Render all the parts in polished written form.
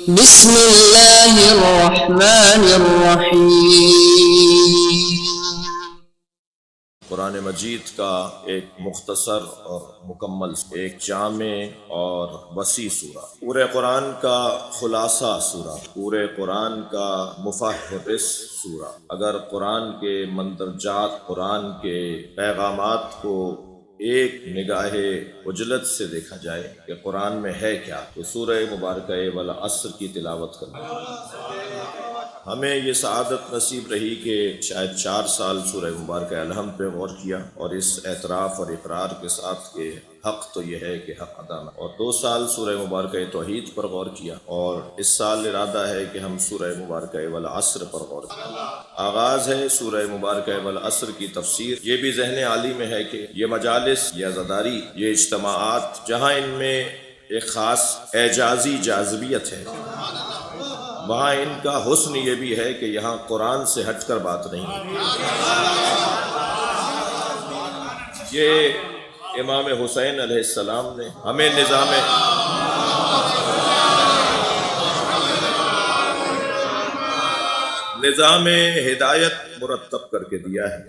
بسم اللہ الرحمن الرحیم۔ قرآن مجید کا ایک مختصر اور مکمل ایک جامع اور وسیع سورہ، پورے قرآن کا خلاصہ سورہ، پورے قرآن کا مفہرس سورہ۔ اگر قرآن کے مندرجات، قرآن کے پیغامات کو ایک نگاہ اجلت سے دیکھا جائے کہ قرآن میں ہے کیا، تو سورہ مبارکہ والعصر کی تلاوت کرنا۔ ہمیں یہ سعادت نصیب رہی کہ شاید 4 سال سورہ مبارکہ الحمد پہ غور کیا، اور اس اعتراف اور اقرار کے ساتھ کہ حق تو یہ ہے کہ حق ادا نہ، اور 2 سال سورہ مبارکہ توحید پر غور کیا، اور اس سال ارادہ ہے کہ ہم سورہ مبارکہ والعصر پر غور کریں۔ آغاز ہے سورہ مبارکہ والعصر کی تفسیر۔ یہ بھی ذہن عالی میں ہے کہ یہ مجالس، یہ عزاداری، یہ اجتماعات جہاں ان میں ایک خاص اعجازی جاذبیت ہے، وہاں ان کا حسن یہ بھی ہے کہ یہاں قرآن سے ہٹ کر بات نہیں ہے۔ یہ امام حسین علیہ السلام نے ہمیں نظام ہدایت مرتب کر کے دیا ہے۔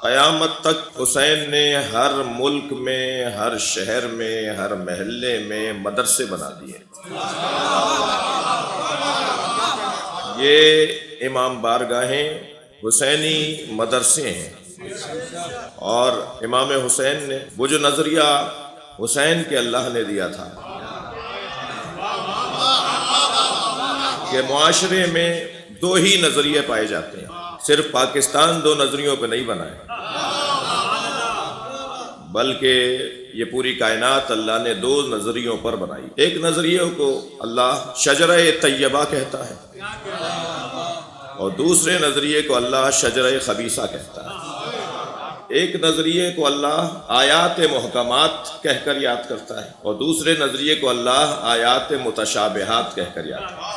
قیامت تک حسین نے ہر ملک میں، ہر شہر میں، ہر محلے میں مدرسے بنا دیے۔ یہ امام بارگاہیں حسینی مدرسے ہیں، اور امام حسین نے وہ جو نظریہ حسین کے اللہ نے دیا تھا کہ معاشرے میں 2 ہی نظریے پائے جاتے ہیں، صرف پاکستان 2 نظریوں پہ نہیں بنا ہے، بلکہ یہ پوری کائنات اللہ نے 2 نظریوں پر بنائی۔ ایک نظریے کو اللہ شجرہ طیبہ کہتا ہے، اور دوسرے نظریے کو اللہ شجرہ خبیثہ کہتا ہے۔ ایک نظریے کو اللہ آیات محکمات کہہ کر یاد کرتا ہے، اور دوسرے نظریے کو اللہ آیات متشابہات کہہ کر یاد کرتا ہے۔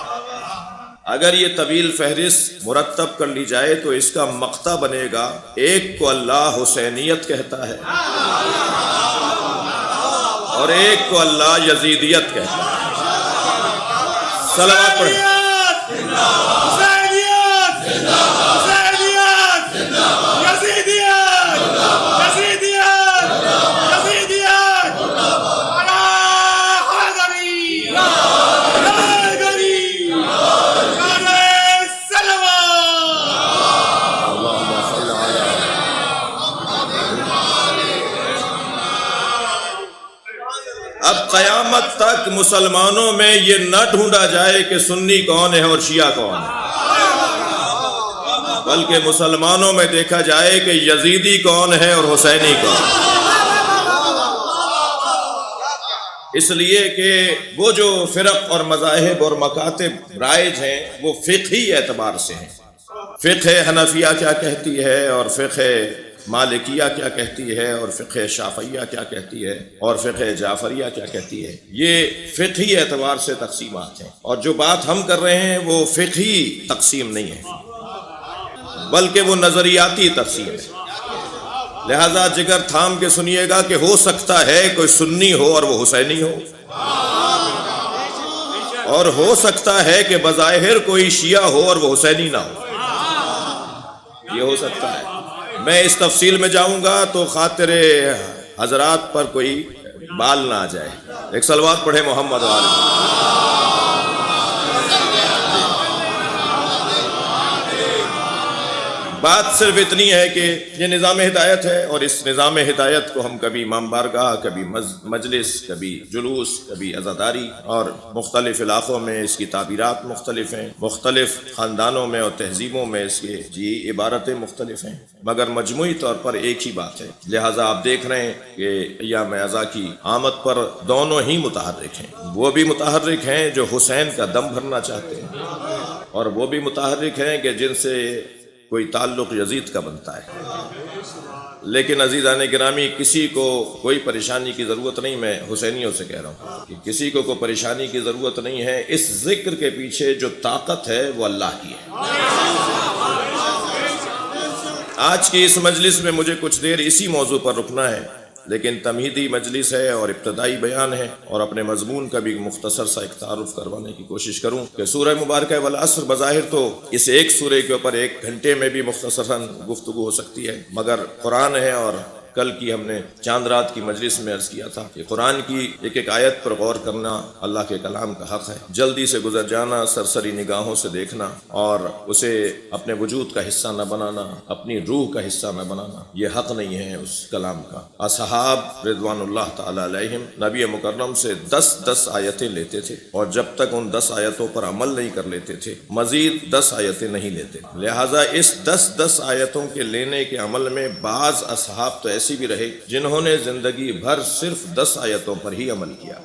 اگر یہ طویل فہرست مرتب کر لی جائے تو اس کا مقطع بنے گا، ایک کو اللہ حسینیت کہتا ہے اور ایک کو اللہ یزیدیت کہتا ہے۔ صلوات پڑھیں۔ اب قیامت تک مسلمانوں میں یہ نہ ڈھونڈا جائے کہ سنی کون ہے اور شیعہ کون ہے، بلکہ مسلمانوں میں دیکھا جائے کہ یزیدی کون ہے اور حسینی کون ہے۔ اس لیے کہ وہ جو فرق اور مذاہب اور مکاتب رائج ہیں وہ فقہی اعتبار سے ہیں۔ فقہ حنفیہ کیا کہتی ہے، اور فقہ مالکیہ کیا کہتی ہے، اور فقہ شافعیہ کیا کہتی ہے، اور فقہ جعفریہ کیا کہتی ہے، یہ فقہی اعتبار سے تقسیمات ہیں۔ اور جو بات ہم کر رہے ہیں وہ فقہی تقسیم نہیں ہے، بلکہ وہ نظریاتی تقسیم ہے۔ لہذا جگر تھام کے سنیے گا کہ ہو سکتا ہے کوئی سنی ہو اور وہ حسینی ہو، اور ہو سکتا ہے کہ بظاہر کوئی شیعہ ہو اور وہ حسینی نہ ہو، یہ ہو سکتا ہے۔ میں اس تفصیل میں جاؤں گا تو خاطر حضرات پر کوئی بال نہ آ جائے۔ ایک صلوات پڑھے محمد والے۔ بات صرف اتنی ہے کہ یہ نظام ہدایت ہے، اور اس نظام ہدایت کو ہم کبھی امام بارگاہ، کبھی مجلس، کبھی جلوس، کبھی عزاداری، اور مختلف علاقوں میں اس کی تعبیرات مختلف ہیں، مختلف خاندانوں میں اور تہذیبوں میں اس کی عبارتیں مختلف ہیں، مگر مجموعی طور پر ایک ہی بات ہے۔ لہٰذا آپ دیکھ رہے ہیں کہ ایام اعزا کی آمد پر دونوں ہی متحرک ہیں۔ وہ بھی متحرک ہیں جو حسین کا دم بھرنا چاہتے ہیں، اور وہ بھی متحرک ہیں کہ جن سے کوئی تعلق یزید کا بنتا ہے۔ لیکن عزیزان گرامی، کسی کو کوئی پریشانی کی ضرورت نہیں، میں حسینیوں سے کہہ رہا ہوں کہ کسی کو کوئی پریشانی کی ضرورت نہیں ہے۔ اس ذکر کے پیچھے جو طاقت ہے وہ اللہ کی ہے۔ آج کی اس مجلس میں مجھے کچھ دیر اسی موضوع پر رکنا ہے لیکن تمہیدی مجلس ہے اور ابتدائی بیان ہے، اور اپنے مضمون کا بھی مختصر سا ایک تعارف کروانے کی کوشش کروں کہ سورہ مبارکہ والعصر بظاہر تو اس ایک سورہ کے اوپر 1 گھنٹے میں بھی مختصراً گفتگو ہو سکتی ہے، مگر قرآن ہے، اور کل کی ہم نے چاند رات کی مجلس میں عرض کیا تھا کہ قرآن کی ایک ایک آیت پر غور کرنا اللہ کے کلام کا حق ہے، جلدی سے گزر جانا، سرسری نگاہوں سے دیکھنا اور اسے اپنے وجود کا حصہ نہ بنانا، اپنی روح کا حصہ نہ بنانا، یہ حق نہیں ہے اس کلام کا۔ اصحاب رضوان اللہ تعالی علیہم نبی مکرم سے 10 آیتیں لیتے تھے، اور جب تک ان 10 آیتوں پر عمل نہیں کر لیتے تھے مزید 10 آیتیں نہیں لیتے، لہٰذا اس 10 آیتوں کے لینے کے عمل میں بعض اصحاب تو ایسی بھی رہے جنہوں نے زندگی بھر صرف 10 آیتوں پر ہی عمل کیا۔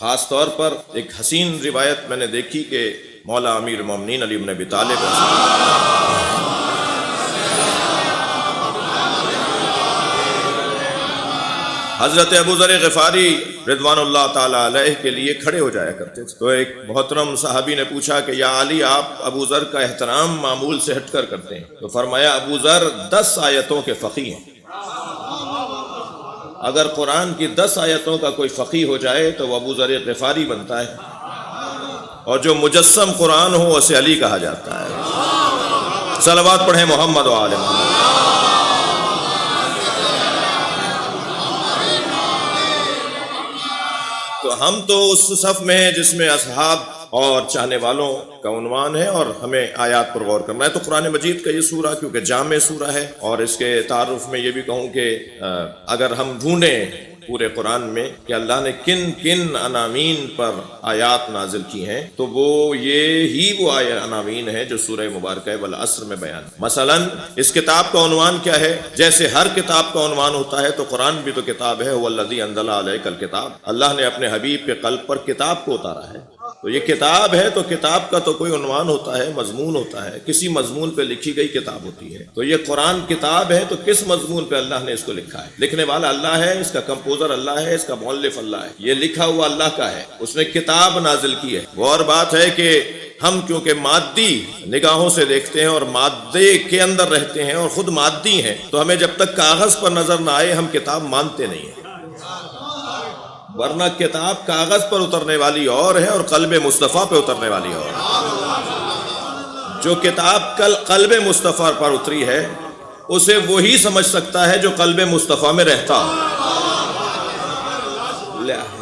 خاص طور پر ایک حسین روایت میں نے دیکھی کہ مولا امیر المومنین علی بن ابی طالب حضرت ابو ذر غفاری رضوان اللہ تعالی علیہ کے لیے کھڑے ہو جایا کرتے تھے، تو ایک محترم صحابی نے پوچھا کہ یا علی، آپ ابو ذر کا احترام معمول سے ہٹ کر کرتے ہیں؟ تو فرمایا ابو ذر 10 آیتوں کے فقیہ ہیں، اگر قرآن کی 10 آیتوں کا کوئی فقیہ ہو جائے تو وہ ابو ذر غفاری بنتا ہے، اور جو مجسم قرآن ہو اسے علی کہا جاتا ہے۔ صلوات پڑھیں محمد و آل محمد۔ تو ہم تو اس صف میں ہیں جس میں اصحاب اور چاہنے والوں کا عنوان ہے، اور ہمیں آیات پر غور کرنا ہے۔ تو قرآن مجید کا یہ سورہ کیونکہ جامع سورہ ہے، اور اس کے تعارف میں یہ بھی کہوں کہ اگر ہم ڈھونڈیں پورے قرآن میں کہ اللہ نے کن کن عناوین پر آیات نازل کی ہیں، تو وہ وہ عناوین ہیں جو سورہ مبارکہ والعصر میں بیان ہے۔ مثلا اس کتاب کا عنوان کیا ہے؟ جیسے ہر کتاب کا عنوان ہوتا ہے تو قرآن بھی تو کتاب ہے، والذی انزل علیک الکتاب، اللہ نے اپنے حبیب کے قلب پر کتاب کو اتارا ہے، تو یہ کتاب ہے، تو کتاب کا تو کوئی عنوان ہوتا ہے، مضمون ہوتا ہے، کسی مضمون پہ لکھی گئی کتاب ہوتی ہے، تو یہ قرآن کتاب ہے، تو کس مضمون پہ اللہ نے اس کو لکھا ہے؟ لکھنے والا اللہ ہے، اس کا کمپوزر اللہ ہے، اس کا مؤلف اللہ ہے، یہ لکھا ہوا اللہ کا ہے، اس نے کتاب نازل کی ہے۔ وہ اور بات ہے کہ ہم کیونکہ مادی نگاہوں سے دیکھتے ہیں اور مادے کے اندر رہتے ہیں اور خود مادی ہیں، تو ہمیں جب تک کاغذ پر نظر نہ آئے ہم کتاب مانتے نہیں ہیں، ورنہ کتاب کاغذ پر اترنے والی اور ہے اور قلب مصطفیٰ پہ اترنے والی اور ہے۔ جو کتاب قلب مصطفیٰ پر اتری ہے اسے وہی سمجھ سکتا ہے جو قلب مصطفیٰ میں رہتا ہو۔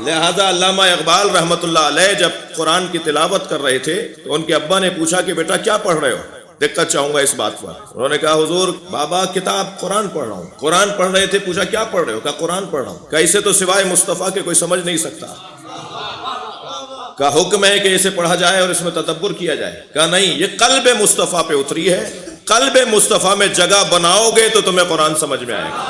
لہذا علامہ اقبال رحمۃ اللہ علیہ جب قرآن کی تلاوت کر رہے تھے تو ان کے ابا نے پوچھا کہ بیٹا کیا پڑھ رہے ہو؟ دقت چاہوں گا اس بات پر۔ انہوں نے کہا حضور بابا کتاب قرآن پڑھ رہا ہوں۔ قرآن پڑھ رہے تھے، پوچھا کیا پڑھ رہے ہو؟ کہا قرآن پڑھ رہا ہوں۔ کہا اسے تو سوائے مصطفیٰ کے کوئی سمجھ نہیں سکتا، کا حکم ہے کہ اسے پڑھا جائے اور اس میں تدبر کیا جائے۔ کہا نہیں، یہ قلب مصطفیٰ پہ اتری ہے، قلب مصطفیٰ میں جگہ بناؤ گے تو تمہیں قرآن سمجھ میں آئے گا۔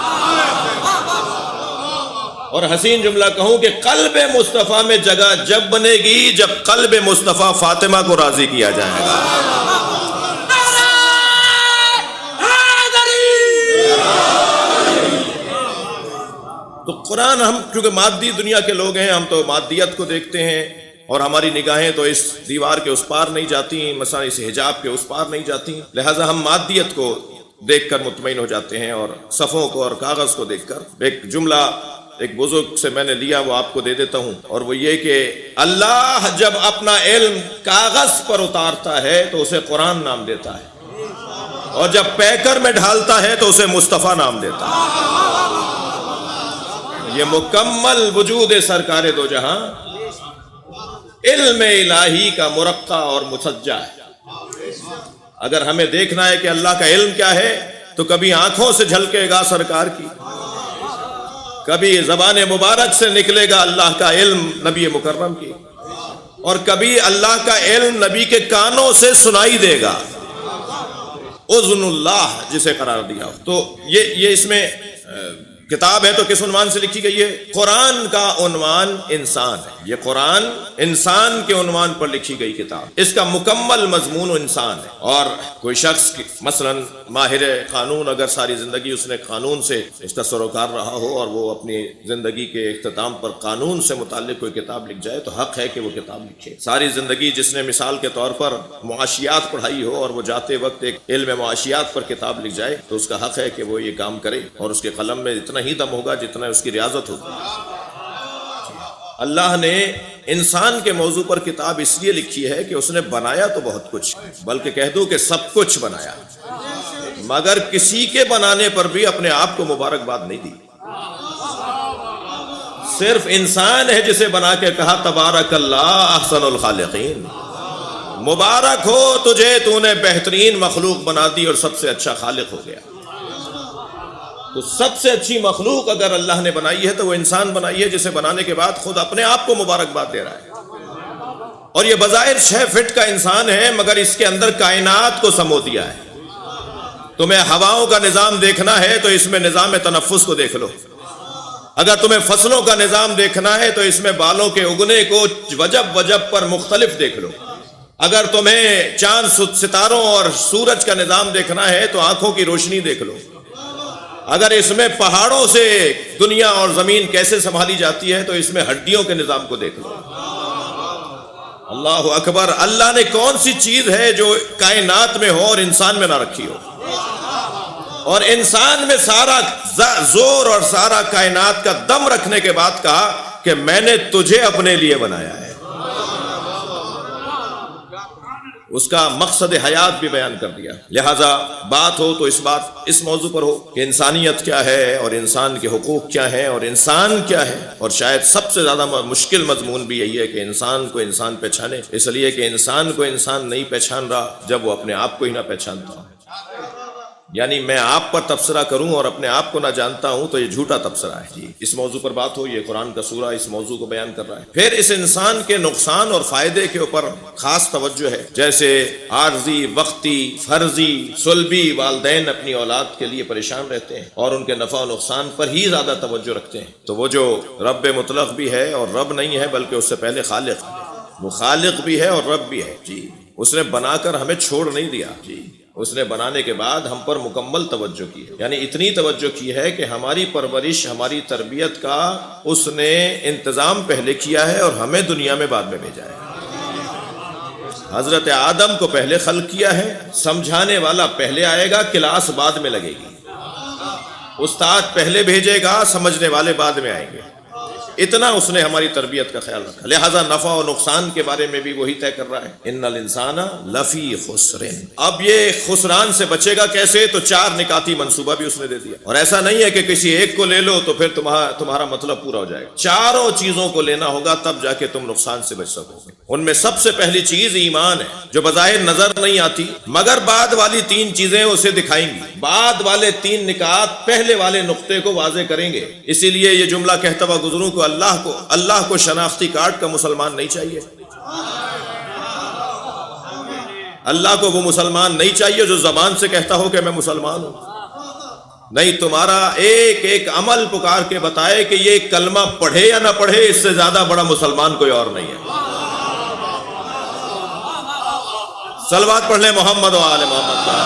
اور حسین جملہ کہوں کہ قلب مصطفیٰ میں جگہ جب بنے گی جب قلب مصطفیٰ فاطمہ کو راضی کیا جائے گا۔ تو قرآن، ہم کیونکہ مادی دنیا کے لوگ ہیں، ہم تو مادیت کو دیکھتے ہیں اور ہماری نگاہیں تو اس دیوار کے اس پار نہیں جاتی، مثلا اس حجاب کے اس پار نہیں جاتی، لہٰذا ہم مادیت کو دیکھ کر مطمئن ہو جاتے ہیں اور صفوں کو اور کاغذ کو دیکھ کر۔ ایک جملہ ایک بزرگ سے میں نے لیا، وہ آپ کو دے دیتا ہوں، اور وہ یہ کہ اللہ جب اپنا علم کاغذ پر اتارتا ہے تو اسے قرآن نام دیتا ہے، اور جب پیکر میں ڈھالتا ہے تو اسے مصطفیٰ نام دیتا ہے۔ یہ مکمل وجود سرکار دو جہاں علم الہی کا مرقع اور مسجع ہے۔ اگر ہمیں دیکھنا ہے کہ اللہ کا علم کیا ہے تو کبھی آنکھوں سے جھلکے گا سرکار کی، کبھی زبان مبارک سے نکلے گا اللہ کا علم نبی مکرم کی، اور کبھی اللہ کا علم نبی کے کانوں سے سنائی دے گا، اذن اللہ جسے قرار دیا ہو۔ تو یہ اس میں کتاب ہے تو کس عنوان سے لکھی گئی ہے؟ قرآن کا عنوان انسان ہے، یہ قرآن انسان کے عنوان پر لکھی گئی کتاب، اس کا مکمل مضمون انسان ہے۔ اور کوئی شخص مثلا ماہر قانون، اگر ساری زندگی اس نے قانون سے اس کا سروکار رہا ہو اور وہ اپنی زندگی کے اختتام پر قانون سے متعلق کوئی کتاب لکھ جائے تو حق ہے کہ وہ کتاب لکھے۔ ساری زندگی جس نے مثال کے طور پر معاشیات پڑھائی ہو اور وہ جاتے وقت ایک علم معاشیات پر کتاب لکھ جائے تو اس کا حق ہے کہ وہ یہ کام کرے، اور اس کے قلم میں اتنا اتنا ہی دم ہوگا جتنا اس کی ریاضت ہوگی۔ اللہ نے انسان کے موضوع پر کتاب اس لیے لکھی ہے کہ اس نے بنایا تو بہت کچھ، بلکہ کہہ دوں کہ سب کچھ بنایا، مگر کسی کے بنانے پر بھی اپنے آپ کو مبارکباد نہیں دی۔ صرف انسان ہے جسے بنا کے کہا تبارک اللہ احسن الخالقین، مبارک ہو تجھے، تو نے بہترین مخلوق بنا دی اور سب سے اچھا خالق ہو گیا۔ تو سب سے اچھی مخلوق اگر اللہ نے بنائی ہے تو وہ انسان بنائی ہے، جسے بنانے کے بعد خود اپنے آپ کو مبارکباد دے رہا ہے۔ اور یہ بظاہر 6 فٹ کا انسان ہے، مگر اس کے اندر کائنات کو سمو دیا ہے۔ تمہیں ہواؤں کا نظام دیکھنا ہے تو اس میں نظام تنفس کو دیکھ لو، اگر تمہیں فصلوں کا نظام دیکھنا ہے تو اس میں بالوں کے اگنے کو وجب وجب پر مختلف دیکھ لو، اگر تمہیں چاند ستاروں اور سورج کا نظام دیکھنا ہے تو آنکھوں کی روشنی دیکھ لو، اگر اس میں پہاڑوں سے دنیا اور زمین کیسے سنبھالی جاتی ہے تو اس میں ہڈیوں کے نظام کو دیکھ لو۔ اللہ اکبر! اللہ نے کون سی چیز ہے جو کائنات میں ہو اور انسان میں نہ رکھی ہو؟ اور انسان میں سارا زور اور سارا کائنات کا دم رکھنے کے بعد کہا کہ میں نے تجھے اپنے لیے بنایا ہے۔ اس کا مقصد حیات بھی بیان کر دیا۔ لہذا بات ہو تو اس موضوع پر ہو کہ انسانیت کیا ہے اور انسان کے حقوق کیا ہیں اور انسان کیا ہے، اور شاید سب سے زیادہ مشکل مضمون بھی یہی ہے کہ انسان کو انسان پہچانے، اس لیے کہ انسان کو انسان نہیں پہچان رہا جب وہ اپنے آپ کو ہی نہ پہچانتا۔ یعنی میں آپ پر تبصرہ کروں اور اپنے آپ کو نہ جانتا ہوں تو یہ جھوٹا تبصرہ ہے۔ جی اس موضوع پر بات ہو، یہ قرآن کا سورہ اس موضوع کو بیان کر رہا ہے۔ پھر اس انسان کے نقصان اور فائدے کے اوپر خاص توجہ ہے، جیسے عارضی، وقتی، فرضی، صلبی والدین اپنی اولاد کے لیے پریشان رہتے ہیں اور ان کے نفع و نقصان پر ہی زیادہ توجہ رکھتے ہیں، تو وہ جو رب مطلق بھی ہے اور رب نہیں ہے بلکہ اس سے پہلے خالق، وہ خالق بھی ہے اور رب بھی ہے۔ جی اس نے بنا کر ہمیں چھوڑ نہیں دیا، جی اس نے بنانے کے بعد ہم پر مکمل توجہ کی ہے، یعنی اتنی توجہ کی ہے کہ ہماری پرورش، ہماری تربیت کا اس نے انتظام پہلے کیا ہے اور ہمیں دنیا میں بعد میں بھیجا ہے۔ حضرت آدم کو پہلے خلق کیا ہے، سمجھانے والا پہلے آئے گا، کلاس بعد میں لگے گی، استاد پہلے بھیجے گا، سمجھنے والے بعد میں آئیں گے۔ اتنا اس نے ہماری تربیت کا خیال رکھا، لہذا نفع و نقصان کے بارے میں بھی وہی طے کر رہا ہے، ان الانسان لفی خسر۔ اب یہ خسران سے بچے گا کیسے؟ تو 4 نکاتی منصوبہ بھی اس نے دے دیا، اور ایسا نہیں ہے کہ کسی ایک کو لے لو تو پھر تمہارا مطلب پورا ہو جائے گا، چاروں چیزوں کو لینا ہوگا تب جا کے تم نقصان سے بچ سکو گے۔ ان میں سب سے پہلی چیز ایمان ہے، جو بظاہر نظر نہیں آتی مگر بعد والی 3 چیزیں اسے دکھائیں گی، بعد والے 3 نکات پہلے والے نقطے کو واضح کریں گے۔ اسی لیے یہ جملہ کہتا ہوا گزروں کو اللہ کو شناختی کارڈ کا مسلمان نہیں چاہیے، اللہ کو وہ مسلمان نہیں چاہیے جو زبان سے کہتا ہو کہ میں مسلمان ہوں، نہیں، تمہارا ایک ایک عمل پکار کے بتائے کہ یہ کلمہ پڑھے یا نہ پڑھے، اس سے زیادہ بڑا مسلمان کوئی اور نہیں ہے۔ صلوات پڑھ لیں محمد و آل محمد کا۔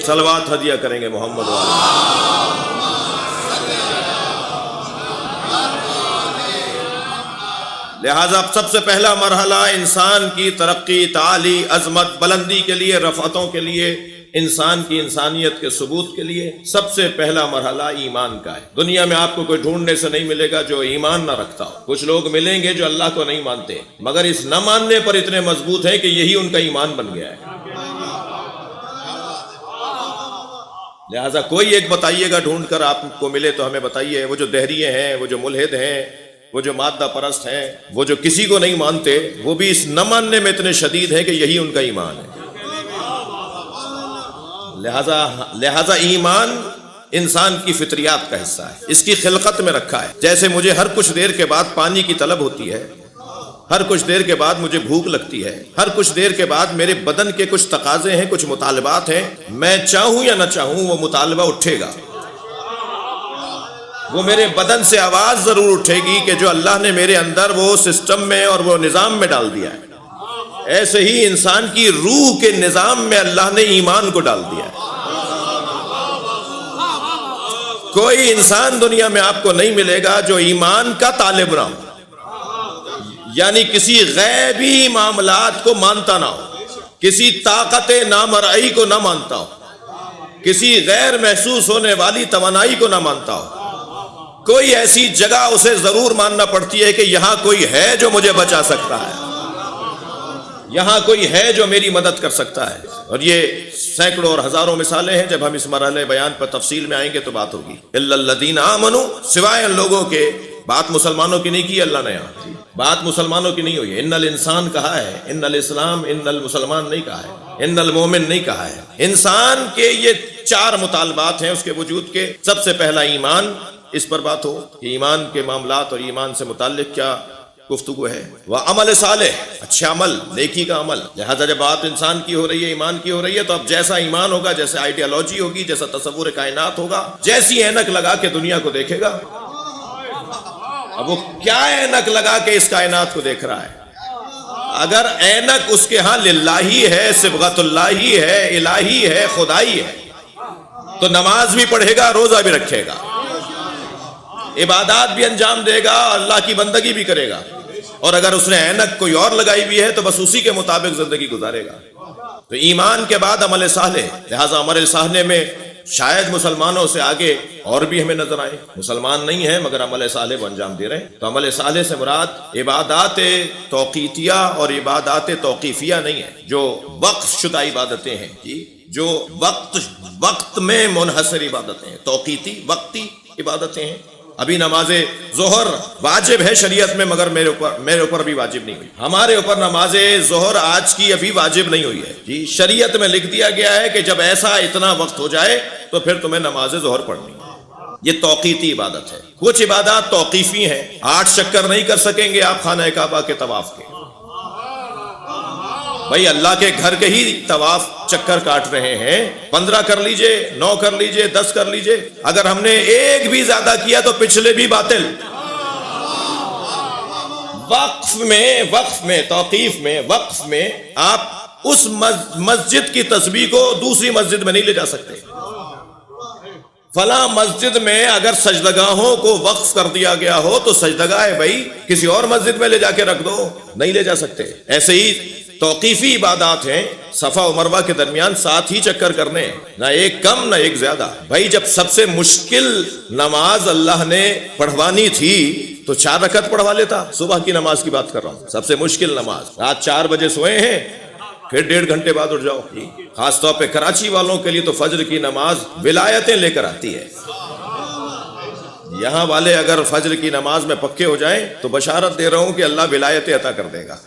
صلوات ہدیہ کریں گے محمد و لہذا سب سے پہلا مرحلہ انسان کی ترقی، تعالی، عظمت، بلندی کے لیے، رفعتوں کے لیے، انسان کی انسانیت کے ثبوت کے لیے سب سے پہلا مرحلہ ایمان کا ہے۔ دنیا میں آپ کو کوئی ڈھونڈنے سے نہیں ملے گا جو ایمان نہ رکھتا ہو، کچھ لوگ ملیں گے جو اللہ کو نہیں مانتے مگر اس نہ ماننے پر اتنے مضبوط ہیں کہ یہی ان کا ایمان بن گیا ہے۔ لہذا کوئی ایک بتائیے گا ڈھونڈ کر آپ کو ملے تو ہمیں بتائیے، وہ جو دہریے ہیں، وہ جو ملحد ہیں، وہ جو مادہ پرست ہیں، وہ جو کسی کو نہیں مانتے، وہ بھی اس نہ ماننے میں اتنے شدید ہیں کہ یہی ان کا ایمان ہے۔ لہذا ایمان انسان کی فطریات کا حصہ ہے، اس کی خلقت میں رکھا ہے۔ جیسے مجھے ہر کچھ دیر کے بعد پانی کی طلب ہوتی ہے، ہر کچھ دیر کے بعد مجھے بھوک لگتی ہے، ہر کچھ دیر کے بعد میرے بدن کے کچھ تقاضے ہیں، کچھ مطالبات ہیں، میں چاہوں یا نہ چاہوں وہ مطالبہ اٹھے گا، وہ میرے بدن سے آواز ضرور اٹھے گی کہ جو اللہ نے میرے اندر وہ سسٹم میں اور وہ نظام میں ڈال دیا ہے۔ ایسے ہی انسان کی روح کے نظام میں اللہ نے ایمان کو ڈال دیا ہے۔ کوئی انسان دنیا میں آپ کو نہیں ملے گا جو ایمان کا طالب نہ ہو، یعنی کسی غیبی معاملات کو مانتا نہ ہو، کسی طاقت نامرئی کو نہ مانتا ہو، کسی غیر محسوس ہونے والی توانائی کو نہ مانتا ہو۔ کوئی ایسی جگہ اسے ضرور ماننا پڑتی ہے کہ یہاں کوئی ہے جو مجھے بچا سکتا ہے، یہاں کوئی ہے جو میری مدد کر سکتا ہے۔ اور یہ سینکڑوں اور ہزاروں مثالیں ہیں، جب ہم اس مرحلے بیان پر تفصیل میں آئیں گے تو بات ہوگی۔ الا الذین آمنوا، سوائے ان لوگوں کے، بات مسلمانوں کی نہیں کی اللہ نے، یہاں بات مسلمانوں کی نہیں ہوئی ہے۔ ان الانسان کہا ہے، ان الاسلام، ان المسلمان نہیں کہا ہے، ان المومن نہیں کہا ہے۔ انسان کے یہ 4 مطالبات ہیں اس کے وجود کے۔ سب سے پہلا ایمان، اس پر بات ہو کہ ایمان کے معاملات اور ایمان سے متعلق کیا گفتگو ہے۔ وعمل صالح، اچھا عمل، نیکی کا عمل۔ لہذا جب بات انسان کی ہو رہی ہے، ایمان کی ہو رہی ہے، تو اب جیسا ایمان ہوگا، جیسے آئیڈیالوجی ہوگی، جیسا تصور کائنات ہوگا، جیسی اینک لگا کے دنیا کو دیکھے گا۔ اب وہ کیا اینک لگا کے اس کائنات کو دیکھ رہا ہے؟ اگر اینک اس کے ہاں للہی ہے، صبغت اللہی ہے، الہی ہے، خدائی ہے، تو نماز بھی پڑھے گا، روزہ بھی رکھے گا، عبادات بھی انجام دے گا، اللہ کی بندگی بھی کرے گا۔ اور اگر اس نے اینک کوئی اور لگائی بھی ہے تو بس اسی کے مطابق زندگی گزارے گا۔ تو ایمان کے بعد عمل صالح، لہٰذا عمل صالح میں شاید مسلمانوں سے آگے اور بھی ہمیں نظر آئے، مسلمان نہیں ہیں مگر عمل صالح وہ انجام دے رہے ہیں۔ تو عمل صالح سے مراد عبادات توقیتیہ اور عبادات توقیفیہ نہیں ہے، جو وقف شدہ عبادتیں ہیں، جو وقت میں منحصر عبادتیں ہیں، توقیتی وقتی عبادتیں ہیں۔ ابھی نماز ظہر واجب ہے شریعت میں، مگر میرے اوپر بھی واجب نہیں ہوئی۔ ہمارے اوپر نماز ظہر آج کی ابھی واجب نہیں ہوئی ہے جی، شریعت میں لکھ دیا گیا ہے کہ جب ایسا اتنا وقت ہو جائے تو پھر تمہیں نماز ظہر پڑھنی ہے۔ یہ توقیتی عبادت ہے۔ کچھ عبادات توقیفی ہیں، 8 چکر نہیں کر سکیں گے آپ خانہ کعبہ کے طواف کے، بھائی اللہ کے گھر کے ہی طواف چکر کاٹ رہے ہیں، 15 کر لیجئے، 9 کر لیجئے، 10 کر لیجئے، اگر ہم نے ایک بھی زیادہ کیا تو پچھلے بھی باطل۔ وقف میں توقیف میں وقف میں آپ اس مسجد کی تسبیح کو دوسری مسجد میں نہیں لے جا سکتے۔ فلاں مسجد میں اگر سجدگاہوں کو وقف کر دیا گیا ہو تو سجدگاہ ہے بھائی کسی اور مسجد میں لے جا کے رکھ دو، نہیں لے جا سکتے۔ ایسے ہی توقیفی عبادات ہیں، صفا و مروہ کے درمیان 7 ہی چکر کرنے، نہ ایک کم نہ ایک زیادہ۔ بھائی جب سب سے مشکل نماز اللہ نے پڑھوانی تھی تو 4 رکعت پڑھوا لیتا۔ صبح کی نماز کی بات کر رہا ہوں، سب سے مشکل نماز، رات 4 بجے سوئے ہیں، پھر 1.5 گھنٹے بعد اٹھ جاؤ۔ خاص طور پہ کراچی والوں کے لیے تو فجر کی نماز ولایتیں لے کر آتی ہے۔ یہاں والے اگر فجر کی نماز میں پکے ہو جائیں تو بشارت دے رہا ہوں کہ اللہ ولایتیں عطا کر دے گا۔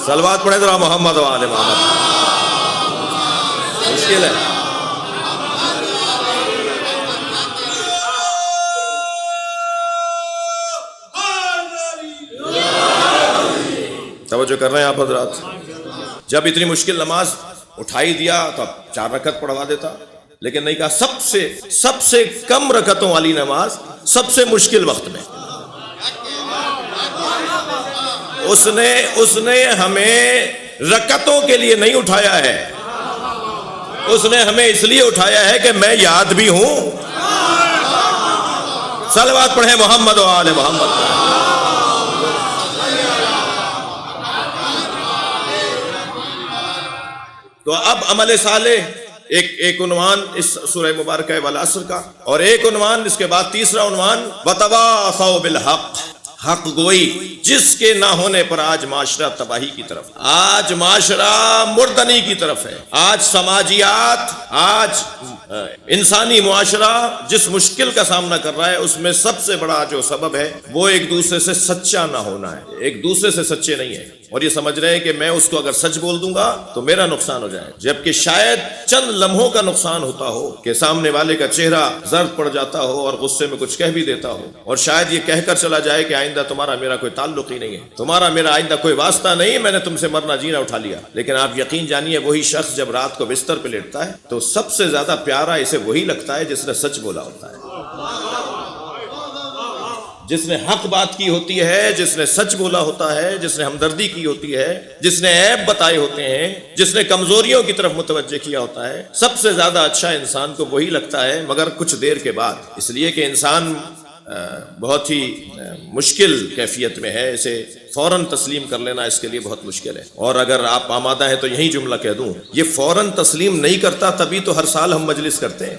صلوات پڑھیں ذرا محمد و آل محمد۔ مشکل ہے۔ توجہ کر رہے ہیں آپ حضرات؟ جب اتنی مشکل نماز اٹھائی دیا تو اب 4 رکعت پڑھوا دیتا، لیکن نہیں کہا سب سے کم رکعتوں والی نماز سب سے مشکل وقت میں۔ اس نے ہمیں رکعتوں کے لیے نہیں اٹھایا ہے، اس نے ہمیں اس لیے اٹھایا ہے کہ میں یاد بھی ہوں۔ صلوات پڑھیں محمد و آل محمد۔ تو اب عمل صالح ایک عنوان اس سورہ مبارکہ والعصر کا، اور ایک عنوان اس کے بعد تیسرا عنوان وتواصوا بالحق، حق گوئی، جس کے نہ ہونے پر آج معاشرہ تباہی کی طرف، آج معاشرہ مردنی کی طرف ہے، آج سماجیات، آج انسانی معاشرہ جس مشکل کا سامنا کر رہا ہے، اس میں سب سے بڑا جو سبب ہے وہ ایک دوسرے سے سچا نہ ہونا ہے۔ ایک دوسرے سے سچے نہیں ہے، اور یہ سمجھ رہے ہیں کہ میں اس کو اگر سچ بول دوں گا تو میرا نقصان ہو جائے، جبکہ شاید چند لمحوں کا نقصان ہوتا ہو کہ سامنے والے کا چہرہ زرد پڑ جاتا ہو اور غصے میں کچھ کہہ بھی دیتا ہو، اور شاید یہ کہہ کر چلا جائے کہ آئندہ تمہارا میرا کوئی تعلق ہی نہیں ہے، تمہارا میرا آئندہ کوئی واسطہ نہیں، میں نے تم سے مرنا جینا اٹھا لیا۔ لیکن آپ یقین جانیے وہی شخص جب رات کو بستر پہ لیٹتا ہے تو سب سے زیادہ پیارا اسے وہی لگتا ہے جس نے سچ بولا ہوتا ہے۔ جس نے حق بات کی ہوتی ہے، جس نے سچ بولا ہوتا ہے، جس نے ہمدردی کی ہوتی ہے، جس نے عیب بتائے ہوتے ہیں، جس نے کمزوریوں کی طرف متوجہ کیا ہوتا ہے، سب سے زیادہ اچھا انسان کو وہی لگتا ہے، مگر کچھ دیر کے بعد، اس لیے کہ انسان بہت ہی مشکل کیفیت میں ہے، اسے فوراً تسلیم کر لینا اس کے لیے بہت مشکل ہے۔ اور اگر آپ آمادہ ہیں تو یہی جملہ کہہ دوں، یہ فوراً تسلیم نہیں کرتا، تبھی تو ہر سال ہم مجلس کرتے ہیں۔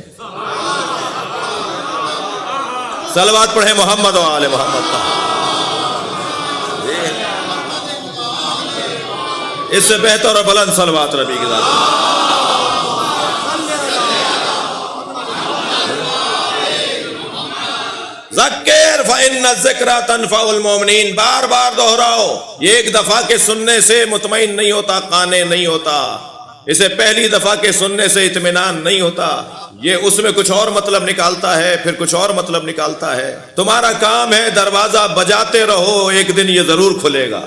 صلوات پڑھیں محمد و آل محمد کا۔ اس سے بہتر اور بلند صلوات نبی کی ذات۔ ذکر فإن الذکرى تنفع المؤمنین، بار بار دہراؤ، یہ ایک دفعہ کے سننے سے مطمئن نہیں ہوتا، قانع نہیں ہوتا، اسے پہلی دفعہ کے سننے سے اطمینان نہیں ہوتا، یہ اس میں کچھ اور مطلب نکالتا ہے، پھر کچھ اور مطلب نکالتا ہے۔ تمہارا کام ہے دروازہ بجاتے رہو، ایک دن یہ ضرور کھلے گا۔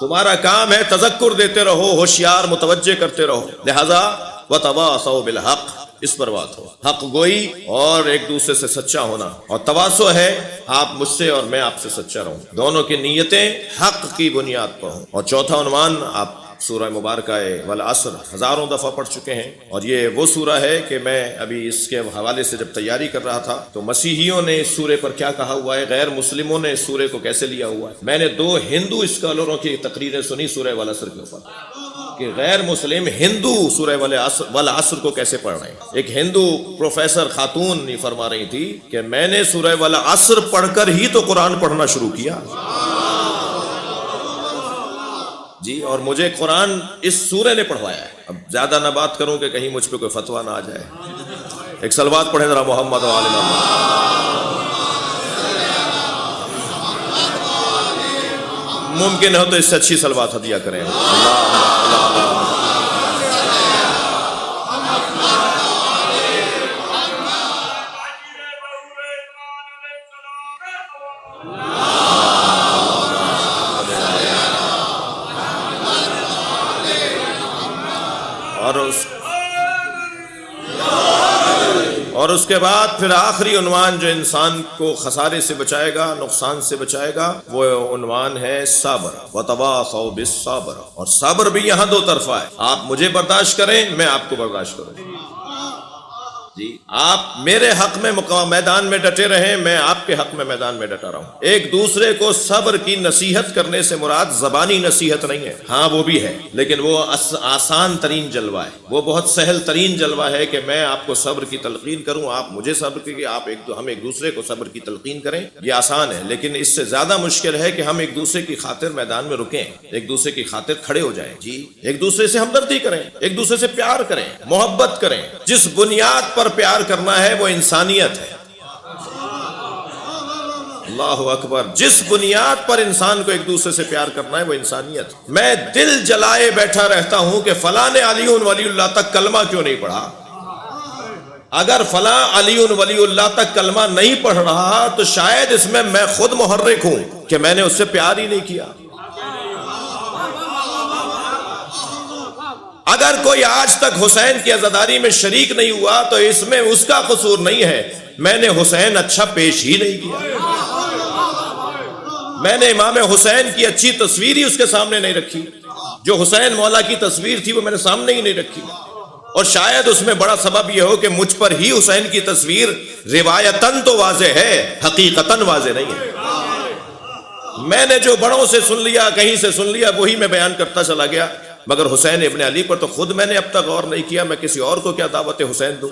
تمہارا کام ہے تذکر دیتے رہو، ہوشیار متوجہ کرتے رہو۔ لہذا وتواصوا بالحق، اس پر بات ہو، حق گوئی اور ایک دوسرے سے سچا ہونا، اور تواصو ہے آپ مجھ سے اور میں آپ سے سچا رہوں، دونوں کی نیتیں حق کی بنیاد پر ہوں۔ اور چوتھا عنوان آپ سورہ مبارکہ والعصر ہزاروں دفعہ پڑھ چکے ہیں، اور یہ وہ سورہ ہے کہ میں ابھی اس کے حوالے سے جب تیاری کر رہا تھا تو مسیحیوں نے اس سورے پر کیا کہا ہوا ہے، غیر مسلموں نے اس سورے کو کیسے لیا ہوا ہے۔ میں نے 2 ہندو اسکالروں کی تقریریں سنی سورہ والعصر کے اوپر، کہ غیر مسلم ہندو سورہ والعصر کو کیسے پڑھ رہے ہیں۔ ایک ہندو پروفیسر خاتون یہ فرما رہی تھی کہ میں نے سورہ والعصر پڑھ کر ہی تو قرآن پڑھنا شروع کیا جی، اور مجھے قرآن اس سورے نے پڑھوایا ہے۔ اب زیادہ نہ بات کروں کہ کہیں مجھ پہ کوئی فتویٰ نہ آ جائے۔ ایک صلوات پڑھیں ذرا محمد و آل محمد۔ ممکن ہو تو اس سے اچھی صلوات ہدیہ کریں۔ اور اس کے بعد پھر آخری عنوان جو انسان کو خسارے سے بچائے گا، نقصان سے بچائے گا، وہ عنوان ہے صبر۔ وتواصوا بالصبر، اور صبر بھی یہاں 2 طرفہ ہے، آپ مجھے برداشت کریں، میں آپ کو برداشت کروں جی، آپ میرے حق میں میدان میں ڈٹے رہیں، میں آپ کے حق میں میدان میں ڈٹا رہا ہوں۔ ایک دوسرے کو صبر کی نصیحت کرنے سے مراد زبانی نصیحت نہیں ہے، ہاں وہ بھی ہے، لیکن وہ آسان ترین جلوہ ہے، وہ بہت سہل ترین جلوہ ہے کہ میں آپ کو صبر کی تلقین کروں، آپ مجھے صبر کی، ہم ایک دوسرے کو صبر کی تلقین کریں، یہ آسان ہے۔ لیکن اس سے زیادہ مشکل ہے کہ ہم ایک دوسرے کی خاطر میدان میں رکیں، ایک دوسرے کی خاطر کھڑے ہو جائیں جی، ایک دوسرے سے ہمدردی کریں، ایک دوسرے سے پیار کریں، محبت کریں۔ جس بنیاد پر پیار کرنا ہے وہ انسانیت ہے۔ اللہ اکبر، جس بنیاد پر انسان کو ایک دوسرے سے پیار کرنا ہے وہ انسانیت۔ میں دل جلائے بیٹھا رہتا ہوں کہ فلاں علی ولی اللہ تک کلمہ کیوں نہیں پڑھا۔ اگر فلاں علی ولی اللہ تک کلمہ نہیں پڑھ رہا تو شاید اس میں میں خود محرک ہوں کہ میں نے اس سے پیار ہی نہیں کیا۔ اگر کوئی آج تک حسین کی عزاداری میں شریک نہیں ہوا تو اس میں اس کا قصور نہیں ہے، میں نے حسین اچھا پیش ہی نہیں کیا، میں نے امام حسین کی اچھی تصویر ہی اس کے سامنے نہیں رکھی، جو حسین مولا کی تصویر تھی وہ میں نے سامنے ہی نہیں رکھی، اور شاید اس میں بڑا سبب یہ ہو کہ مجھ پر ہی حسین کی تصویر روایتاً تو واضح ہے، حقیقتاً واضح نہیں ہے۔ میں نے جو بڑوں سے سن لیا، کہیں سے سن لیا، وہی میں بیان کرتا چلا گیا، مگر حسین ابن علی پر تو خود میں نے اب تک غور نہیں کیا، میں کسی اور کو کیا دعوت حسین دوں۔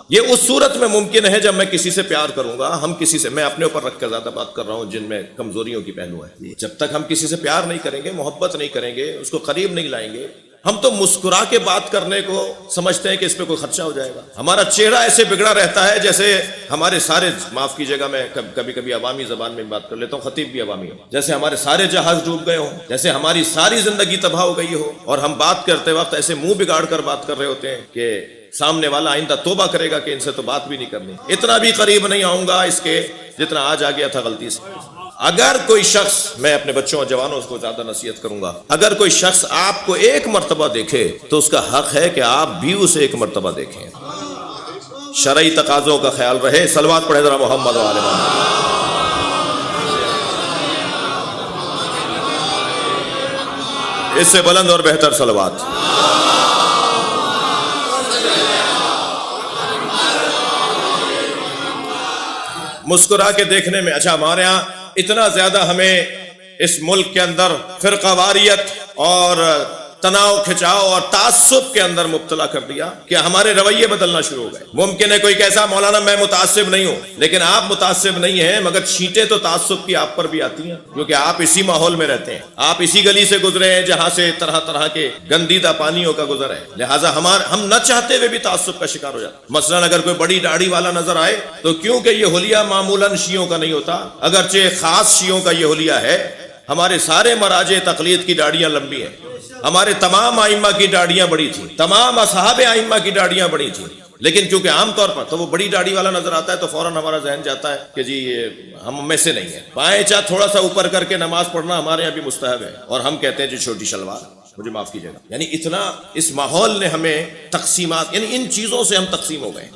یہ اس صورت میں ممکن ہے جب میں کسی سے پیار کروں گا، ہم کسی سے، میں اپنے اوپر رکھ کر زیادہ بات کر رہا ہوں جن میں کمزوریوں کی پہلو ہے، جب تک ہم کسی سے پیار نہیں کریں گے، محبت نہیں کریں گے، اس کو قریب نہیں لائیں گے، ہم تو مسکرا کے بات کرنے کو سمجھتے ہیں کہ اس پہ کوئی خرچہ ہو جائے گا، ہمارا چہرہ ایسے بگڑا رہتا ہے جیسے ہمارے سارے، معاف کیجیے گا میں کبھی کبھی عوامی زبان میں بات کر لیتا ہوں، خطیب بھی عوامی ہو، جیسے ہمارے سارے جہاز ڈوب گئے ہوں، جیسے ہماری ساری زندگی تباہ ہو گئی ہو، اور ہم بات کرتے وقت ایسے منہ بگاڑ کر بات کر رہے ہوتے ہیں کہ سامنے والا آئندہ توبہ کرے گا کہ ان سے تو بات بھی نہیں کرنی، اتنا بھی قریب نہیں آؤں گا اس کے جتنا آج آ گیا تھا غلطی سے۔ اگر کوئی شخص، میں اپنے بچوں اور جوانوں کو زیادہ نصیحت کروں گا، اگر کوئی شخص آپ کو ایک مرتبہ دیکھے تو اس کا حق ہے کہ آپ بھی اسے ایک مرتبہ دیکھیں۔ شرعی تقاضوں کا خیال رہے. صلوات پڑھیں ذرا محمد و آل محمد. اس سے بلند اور بہتر صلوات. مسکرا کے دیکھنے میں اچھا ہمارے ہاں اتنا زیادہ ہمیں اس ملک کے اندر فرقہ واریت اور تناؤ کھچاؤ اور تعصب کے اندر مبتلا کر دیا کہ ہمارے رویے بدلنا شروع ہو گئے. ممکن ہے کوئی کیسا مولانا میں متعصب نہیں ہوں، لیکن آپ متعصب نہیں ہیں مگر چھینٹیں تو تعصب کی آپ پر بھی آتی ہیں، کیونکہ آپ اسی ماحول میں رہتے ہیں، آپ اسی گلی سے گزرے ہیں جہاں سے طرح طرح کے گندیدہ پانیوں کا گزر ہے. لہٰذا ہم نہ چاہتے ہوئے بھی تعصب کا شکار ہو جاتے. مثلا اگر کوئی بڑی داڑھی والا نظر آئے تو کیونکہ یہ حلیہ معمولاً شیعوں کا نہیں ہوتا، اگرچہ خاص شیعوں کا یہ حلیہ ہے. ہمارے سارے مراجع تقلید کی داڑیاں لمبی ہیں، ہمارے تمام ائمہ کی داڑیاں بڑی تھیں، تمام اصحاب ائمہ کی داڑیاں بڑی تھیں، لیکن کیونکہ عام طور پر تو وہ بڑی داڑھی والا نظر آتا ہے تو فوراً ہمارا ذہن جاتا ہے کہ جی یہ ہم میں سے نہیں ہے. بائیں چاہ تھوڑا سا اوپر کر کے نماز پڑھنا ہمارے یہاں بھی مستحب ہے، اور ہم کہتے ہیں جی چھوٹی شلوار. مجھے معاف کیجیے گا، یعنی اتنا اس ماحول نے ہمیں تقسیمات، یعنی ان چیزوں سے ہم تقسیم ہو گئے.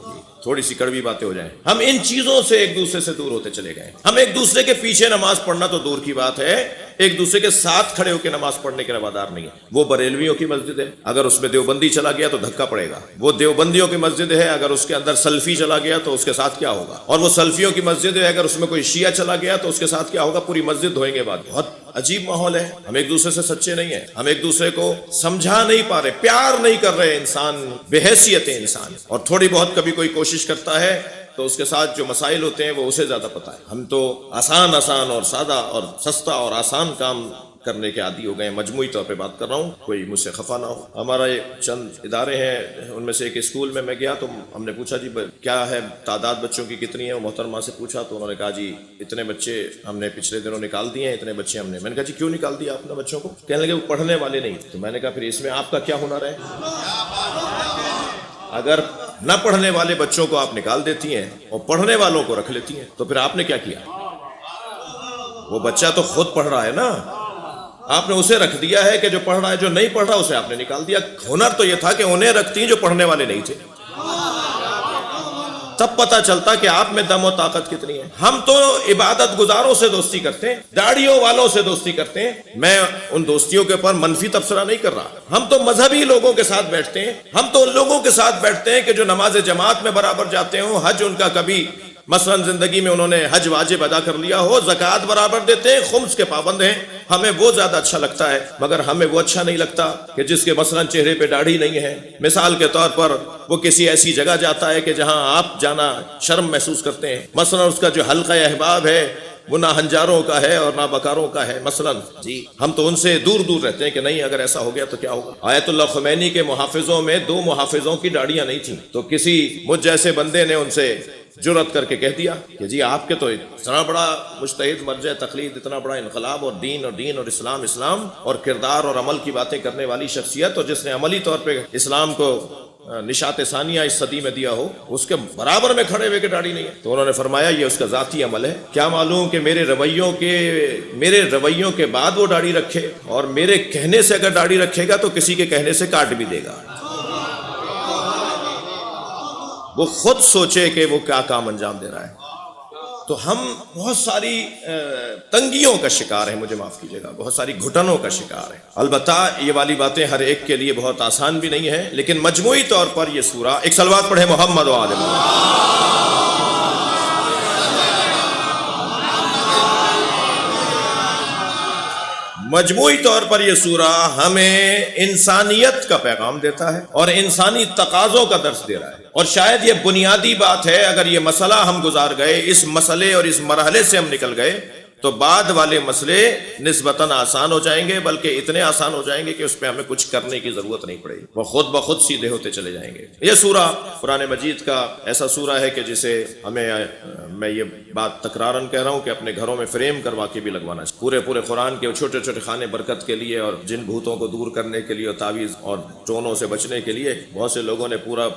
تھوڑی سی کڑوی باتیں ہو جائیں، ہم ان چیزوں سے ایک دوسرے سے دور ہوتے چلے گئے. ہم ایک دوسرے کے پیچھے نماز پڑھنا تو دور کی بات ہے، ایک دوسرے کے ساتھ کھڑے ہو کے نماز پڑھنے کے روادار نہیں ہے. وہ بریلویوں کی مسجد ہے، اگر اس میں دیوبندی چلا گیا تو دھکا پڑے گا. وہ دیوبندیوں کی مسجد ہے، اگر اس کے اندر سلفی چلا گیا تو اس کے ساتھ کیا ہوگا. اور وہ سلفیوں کی مسجد ہے، اگر اس میں کوئی شیعہ چلا گیا تو اس کے ساتھ کیا ہوگا. پوری مسجد دھوئیں گے بعد. بہت عجیب ماحول ہے. ہم ایک دوسرے سے سچے نہیں ہیں، ہم ایک دوسرے کو سمجھا نہیں پا رہے، پیار نہیں کر رہے. انسان بحیثیت انسان، اور تھوڑی بہت کبھی کوئی کوشش کرتا ہے تو اس کے ساتھ جو مسائل ہوتے ہیں وہ اسے زیادہ پتہ ہے. ہم تو آسان اور سادہ اور سستا اور آسان کام کرنے کے عادی ہو گئے ہیں. مجموعی طور پہ بات کر رہا ہوں، کوئی مجھ سے خفا نہ ہو. ہمارا چند ادارے ہیں، ان میں سے ایک اسکول میں گیا تو ہم نے پوچھا جی کیا ہے تعداد بچوں کی کتنی ہے. وہ محترمہ سے پوچھا تو انہوں نے کہا جی اتنے بچے ہم نے پچھلے دنوں نکال دیے ہیں، اتنے بچے ہم نے. میں نے کہا جی کیوں نکال دیا آپ نے بچوں کو؟ کہنے لگے وہ پڑھنے والے نہیں. تو میں نے کہا پھر اس میں آپ کا کیا ہنر ہے؟ اگر نہ پڑھنے والے بچوں کو آپ نکال دیتی ہیں اور پڑھنے والوں کو رکھ لیتی ہیں تو پھر آپ نے کیا کیا؟ وہ بچہ تو خود پڑھ رہا ہے نا، آپ نے اسے رکھ دیا ہے کہ جو پڑھ رہا ہے، جو نہیں پڑھ رہا اسے آپ نے نکال دیا. ہنر تو یہ تھا کہ انہیں رکھتی جو پڑھنے والے نہیں تھے. تب پتہ چلتا کہ آپ میں دم و طاقت کتنی ہے. ہم تو عبادت گزاروں سے دوستی کرتے ہیں، داڑھیوں والوں سے دوستی کرتے ہیں. میں ان دوستیوں کے اوپر منفی تبصرہ نہیں کر رہا. ہم تو مذہبی لوگوں کے ساتھ بیٹھتے ہیں، ہم تو ان لوگوں کے ساتھ بیٹھتے ہیں کہ جو نماز جماعت میں برابر جاتے ہوں، حج ان کا کبھی مثلا زندگی میں انہوں نے حج واجب ادا کر لیا ہو، زکوٰۃ برابر دیتے ہیں، خمس کے پابند ہیں. ہمیں وہ زیادہ اچھا لگتا ہے، مگر ہمیں وہ اچھا نہیں لگتا کہ جس کے مثلا چہرے پہ داڑھی نہیں ہے. مثال کے طور پر وہ کسی ایسی جگہ جاتا ہے کہ جہاں آپ جانا شرم محسوس کرتے ہیں. مثلا اس کا جو حلقہ احباب ہے وہ نہ ہنجاروں کا ہے اور نہ بکاروں کا ہے مثلا. جی ہم تو ان سے دور دور رہتے ہیں کہ نہیں اگر ایسا ہو گیا تو کیا ہوگا. آیت اللہ خمینی کے محافظوں میں 2 محافظوں کی داڑیاں نہیں تھیں، تو کسی مجھ جیسے بندے نے ان سے جرأت کر کے کہہ دیا کہ جی آپ کے تو اتنا بڑا مجتہد مرجع تقلید، اتنا بڑا انقلاب، اور دین اور اسلام اور کردار اور عمل کی باتیں کرنے والی شخصیت، اور جس نے عملی طور پہ اسلام کو نشاط ثانیہ اس صدی میں دیا ہو، اس کے برابر میں کھڑے ہوئے کہ داڑھی نہیں ہے. تو انہوں نے فرمایا یہ اس کا ذاتی عمل ہے. کیا معلوم کہ میرے رویوں کے بعد وہ داڑھی رکھے، اور میرے کہنے سے اگر داڑھی رکھے گا تو کسی کے کہنے سے کاٹ بھی دے گا. وہ خود سوچے کہ وہ کیا کام انجام دے رہا ہے. تو ہم بہت ساری تنگیوں کا شکار ہیں، مجھے معاف کیجیے گا، بہت ساری گھٹنوں کا شکار ہیں. البتہ یہ والی باتیں ہر ایک کے لیے بہت آسان بھی نہیں ہیں، لیکن مجموعی طور پر یہ سورہ، ایک صلوات پڑھے محمد و آل محمد. مجموعی طور پر یہ سورہ ہمیں انسانیت کا پیغام دیتا ہے اور انسانی تقاضوں کا درس دے رہا ہے. اور شاید یہ بنیادی بات ہے، اگر یہ مسئلہ ہم گزار گئے، اس مسئلے اور اس مرحلے سے ہم نکل گئے تو بعد والے مسئلے نسبتاً آسان ہو جائیں گے، بلکہ اتنے آسان ہو جائیں گے کہ اس پہ ہمیں کچھ کرنے کی ضرورت نہیں پڑے گی، وہ خود بخود سیدھے ہوتے چلے جائیں گے. یہ سورہ قرآن مجید کا ایسا سورہ ہے کہ جسے ہمیں، میں یہ بات تکراراً کہہ رہا ہوں کہ اپنے گھروں میں فریم کروا کے بھی لگوانا چاہیے. پورے قرآن کے چھوٹے چھوٹے خانے برکت کے لیے اور جن بھوتوں کو دور کرنے کے لیے اور تعویذ اور ٹونوں سے بچنے کے لیے بہت سے لوگوں نے پورا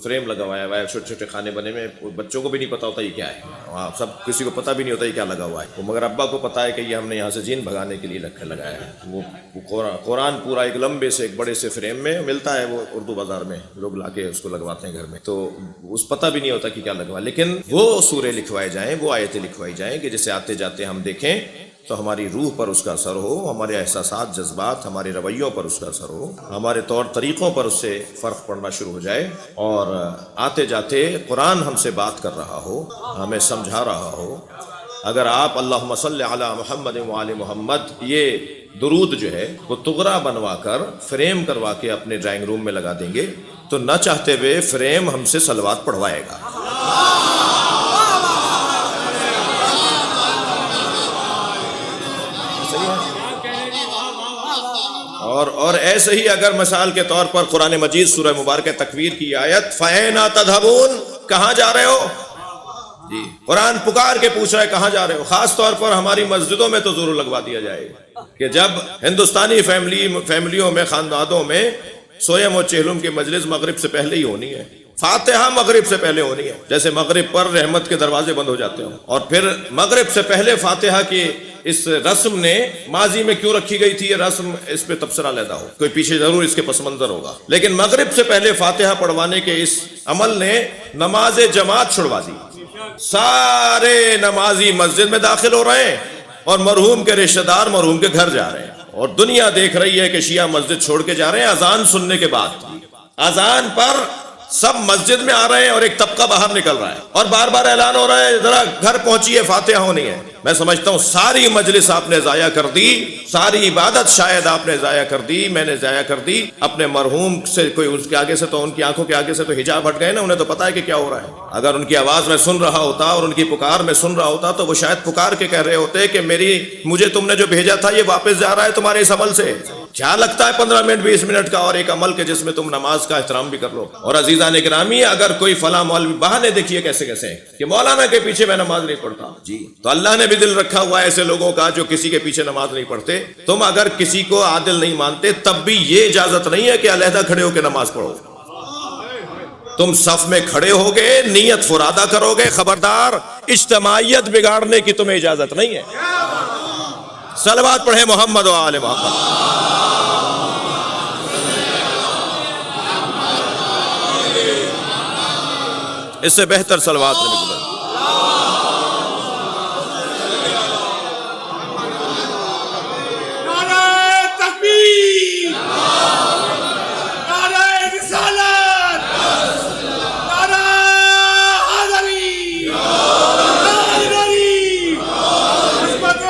فریم لگوایا ہوا ہے. چھوٹے چھوٹے خانے بنے میں، بچوں کو بھی نہیں پتا ہوتا یہ کیا ہے. وہاں سب کسی کو پتہ بھی نہیں ہوتا یہ کیا لگا ہوا ہے، وہ مگر ابا کو پتہ ہے کہ یہ ہم نے یہاں سے جین بھگانے کے لیے لگایا ہے۔ وہ قرآن پورا ایک لمبے سے ایک بڑے سے فریم میں ملتا ہے، وہ اردو بازار میں لوگ لا کے اس کو لگواتے ہیں گھر میں، تو اس پتہ بھی نہیں ہوتا کہ کیا لگوا، لیکن وہ سورے لکھوائے جائیں، وہ آیتیں لکھوائی جائیں کہ جسے آتے جاتے ہم دیکھیں تو ہماری روح پر اس کا اثر ہو، ہمارے احساسات، جذبات، ہمارے رویوں پر اس کا اثر ہو، ہمارے طور طریقوں پر اس سے فرق پڑنا شروع ہو جائے، اور آتے جاتے قرآن ہم سے بات کر رہا ہو، ہمیں سمجھا رہا ہو۔ اگر آپ اللہم صلی علی محمد وآل محمد یہ درود جو ہے وہ تغرا بنوا کر فریم کروا کے اپنے ڈرائنگ روم میں لگا دیں گے تو نہ چاہتے ہوئے فریم ہم سے صلوات پڑھوائے گا۔ اور ایسے ہی اگر مثال کے طور پر قرآن مجید سورہ مبارکہ تکویر کی آیت فَأَيْنَ تَذْهَبُونَ، کہاں جا رہے ہو؟ جی قرآن پکار کے پوچھ رہا ہے کہاں جا رہے ہو؟ خاص طور پر ہماری مسجدوں میں تو ضرور لگوا دیا جائے کہ جب ہندوستانی فیملیوں میں، خاندانوں میں سویم و چہلم کی مجلس مغرب سے پہلے ہی ہونی ہے، فاتحہ مغرب سے پہلے ہونی ہے، جیسے مغرب پر رحمت کے دروازے بند ہو جاتے ہوں، اور پھر مغرب سے پہلے فاتحہ کی اس رسم نے ماضی میں کیوں رکھی گئی تھی، یہ رسم اس پہ تبصرہ لیتا ہو، کوئی پیچھے ضرور اس کے پس منظر ہوگا، لیکن مغرب سے پہلے فاتحہ پڑھوانے کے اس عمل نے نماز جماعت چھڑوا دی۔ سارے نمازی مسجد میں داخل ہو رہے ہیں اور مرحوم کے رشتہ دار مرحوم کے گھر جا رہے ہیں، اور دنیا دیکھ رہی ہے کہ شیعہ مسجد چھوڑ کے جا رہے ہیں اذان سننے کے بعد۔ اذان پر سب مسجد میں آ رہے ہیں اور ایک طبقہ باہر نکل رہا ہے اور بار بار اعلان ہو رہا ہے ذرا گھر پہنچیے فاتحہ ہونی ہے۔ میں سمجھتا ہوں ساری مجلس آپ نے ضائع کر دی، ساری عبادت شاید آپ نے ضائع کر دی، میں نے ضائع کر دی۔ اپنے مرحوم سے کوئی اس کے آگے سے تو ان کی آنکھوں کے آگے سے تو حجاب ہٹ گئے نا، انہیں تو پتا ہے کہ کیا ہو رہا ہے۔ اگر ان کی آواز میں سن رہا ہوتا اور ان کی پکار میں سن رہا ہوتا تو وہ شاید پکار کے کہہ رہے ہوتے کہ مجھے تم نے جو بھیجا تھا یہ واپس جا رہا ہے تمہارے اس عمل سے۔ کیا لگتا ہے 15 منٹ 20 منٹ کا اور ایک عمل کے جس میں تم نماز کا احترام بھی کر لو۔ اور عزیزان گرامی، اگر کوئی فلاں مولوی بہانے دیکھیے کیسے کہ مولانا کے پیچھے میں نماز نہیں پڑھتا، جی تو اللہ نے بھی دل رکھا ہوا ہے ایسے لوگوں کا جو کسی کے پیچھے نماز نہیں پڑھتے۔ تم اگر کسی کو عادل نہیں مانتے تب بھی یہ اجازت نہیں ہے کہ علیحدہ کھڑے ہو کے نماز پڑھو۔ تم صف میں کھڑے ہوگے، نیت فرادہ کرو گے، خبردار اجتماعیت بگاڑنے کی تمہیں اجازت نہیں ہے۔ صلوات پڑھیں محمد و آل محمد۔ اس سے بہتر صلوات نہیں گزر۔ نعرہ تکبیر، نعرہ رسالت، نعرہ حیدری، عظمت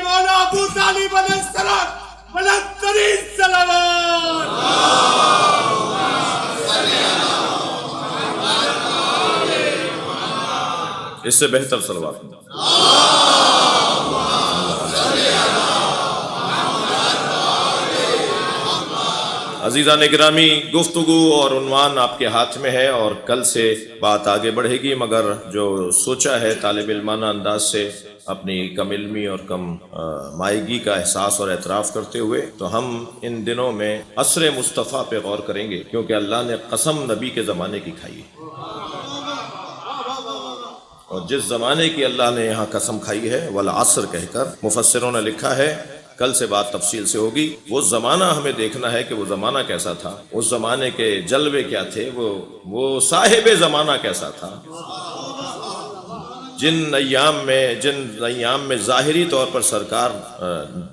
مولا ابو طالب علیہ السلام، بلند ترین صلوات۔ اس سے بہتر صلوات۔ عزیزان گرامی، گفتگو اور عنوان آپ کے ہاتھ میں ہے اور کل سے بات آگے بڑھے گی، مگر جو سوچا ہے طالب علمانہ انداز سے اپنی کم علمی اور کم مائگی کا احساس اور اعتراف کرتے ہوئے، تو ہم ان دنوں میں عصر مصطفیٰ پہ غور کریں گے، کیونکہ اللہ نے قسم نبی کے زمانے کی کھائی ہے، اور جس زمانے کی اللہ نے یہاں قسم کھائی ہے والعصر کہہ کر، مفسروں نے لکھا ہے، کل سے بات تفصیل سے ہوگی، وہ زمانہ ہمیں دیکھنا ہے کہ وہ زمانہ کیسا تھا، اس زمانے کے جلوے کیا تھے، وہ صاحب زمانہ کیسا تھا، جن ایام میں ظاہری طور پر سرکار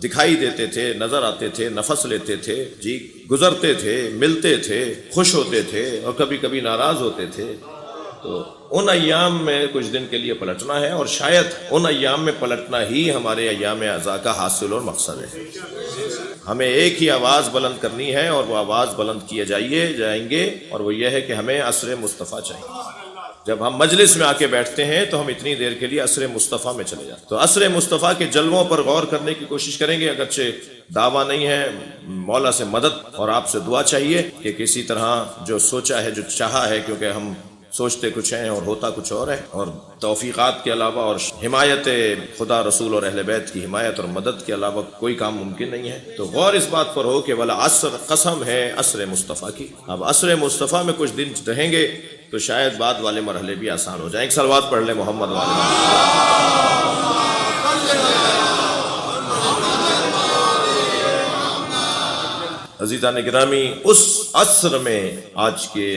دکھائی دیتے تھے، نظر آتے تھے، نفس لیتے تھے، جی گزرتے تھے، ملتے تھے، خوش ہوتے تھے اور کبھی کبھی ناراض ہوتے تھے، تو ان ایام میں کچھ دن کے لیے پلٹنا ہے، اور شاید ان ایام میں پلٹنا ہی ہمارے ایام اعزا کا حاصل اور مقصد ہے۔ ہمیں ایک ہی آواز بلند کرنی ہے اور وہ آواز بلند کیے جائیں گے، اور وہ یہ ہے کہ ہمیں عصر مصطفیٰ چاہیے۔ جب ہم مجلس میں آ کے بیٹھتے ہیں تو ہم اتنی دیر کے لیے عصر مصطفیٰ میں چلے جاتے ہیں، تو عصر مصطفیٰ کے جلووں پر غور کرنے کی کوشش کریں گے، اگرچہ دعویٰ نہیں ہے، مولا سے مدد اور آپ سے دعا چاہیے کہ کسی طرح جو سوچا ہے، جو چاہا ہے، کیونکہ ہم سوچتے کچھ ہیں اور ہوتا کچھ اور ہے، اور توفیقات کے علاوہ اور حمایت خدا رسول اور اہل بیت کی حمایت اور مدد کے علاوہ کوئی کام ممکن نہیں ہے۔ تو غور اس بات پر ہو کہ والعصر، قسم ہے عصر مصطفیٰ کی۔ اب عصر مصطفیٰ میں کچھ دن رہیں گے تو شاید بعد والے مرحلے بھی آسان ہو جائیں۔ ایک صلوات پڑھ لیں محمد والے۔ عزیزان گرامی، اس عصر میں آج کے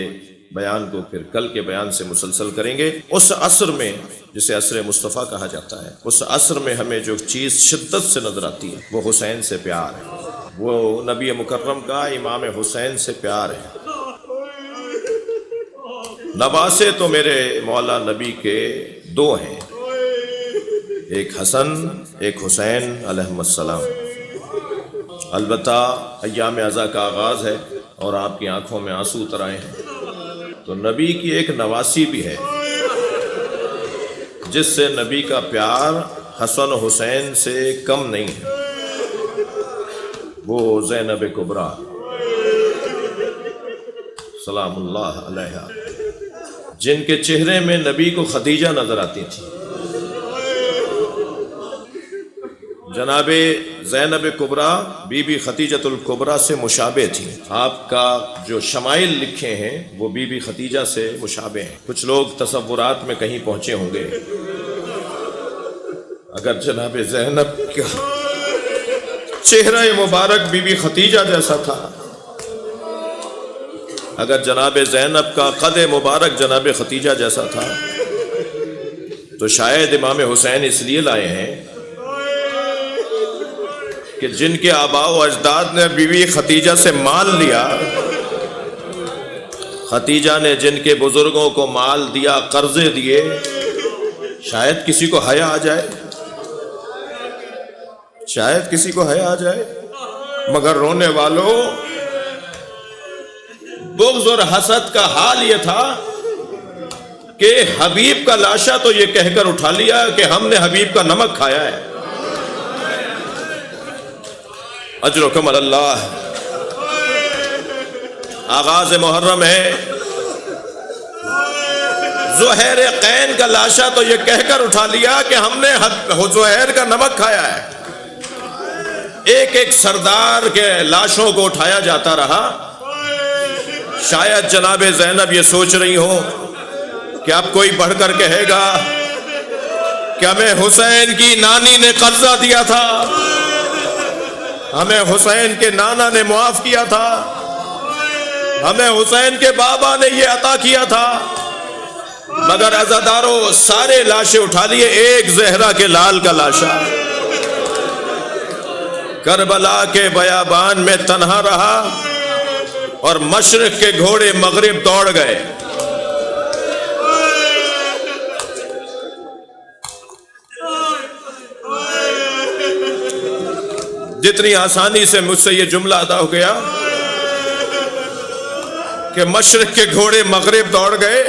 بیان کو پھر کل کے بیان سے مسلسل کریں گے۔ اس عصر میں جسے عصر مصطفیٰ کہا جاتا ہے، اس عصر میں ہمیں جو چیز شدت سے نظر آتی ہے وہ حسین سے پیار ہے، وہ نبی مکرم کا امام حسین سے پیار ہے۔ نواسے تو میرے مولا نبی کے دو ہیں، ایک حسن ایک حسین علیہم السلام۔ البتہ ایام عزا کا آغاز ہے اور آپ کی آنکھوں میں آنسو اتر آئے ہیں، تو نبی کی ایک نواسی بھی ہے جس سے نبی کا پیار حسن و حسین سے کم نہیں ہے، وہ زینب کبریٰ سلام اللہ علیہا، جن کے چہرے میں نبی کو خدیجہ نظر آتی تھی۔ جناب زینب کبریٰ بی بی خدیجۃ الکبریٰ سے مشابہ تھی۔ آپ کا جو شمائل لکھے ہیں وہ بی بی خدیجہ سے مشابہ ہیں۔ کچھ لوگ تصورات میں کہیں پہنچے ہوں گے، اگر جناب زینب کا چہرہ مبارک بی بی خدیجہ جیسا تھا، اگر جناب زینب کا قد مبارک جناب خدیجہ جیسا تھا، تو شاید امام حسین اس لیے لائے ہیں کہ جن کے آباء و اجداد نے بی بی خدیجہ سے مال لیا، خدیجہ نے جن کے بزرگوں کو مال دیا، قرضے دیے، شاید کسی کو حیا آ جائے، شاید کسی کو حیا آ جائے۔ مگر رونے والوں، بغض اور حسد کا حال یہ تھا کہ حبیب کا لاشا تو یہ کہہ کر اٹھا لیا کہ ہم نے حبیب کا نمک کھایا ہے۔ اجرکم اللہ، آغاز محرم ہے، زہیر قین کا لاشا تو یہ کہہ کر اٹھا لیا کہ ہم نے زہیر کا نمک کھایا ہے۔ ایک ایک سردار کے لاشوں کو اٹھایا جاتا رہا۔ شاید جناب زینب یہ سوچ رہی ہوں کہ اب کوئی بڑھ کر کہے گا کہ ہمیں حسین کی نانی نے قرضہ دیا تھا، ہمیں حسین کے نانا نے معاف کیا تھا، ہمیں حسین کے بابا نے یہ عطا کیا تھا۔ مگر عزاداروں، سارے لاشیں اٹھا لیے، ایک زہرا کے لال کا لاشا کربلا کے بیابان میں تنہا رہا، اور مشرق کے گھوڑے مغرب دوڑ گئے۔ جتنی آسانی سے مجھ سے یہ جملہ ادا ہو گیا کہ مشرق کے گھوڑے مغرب دوڑ گئے،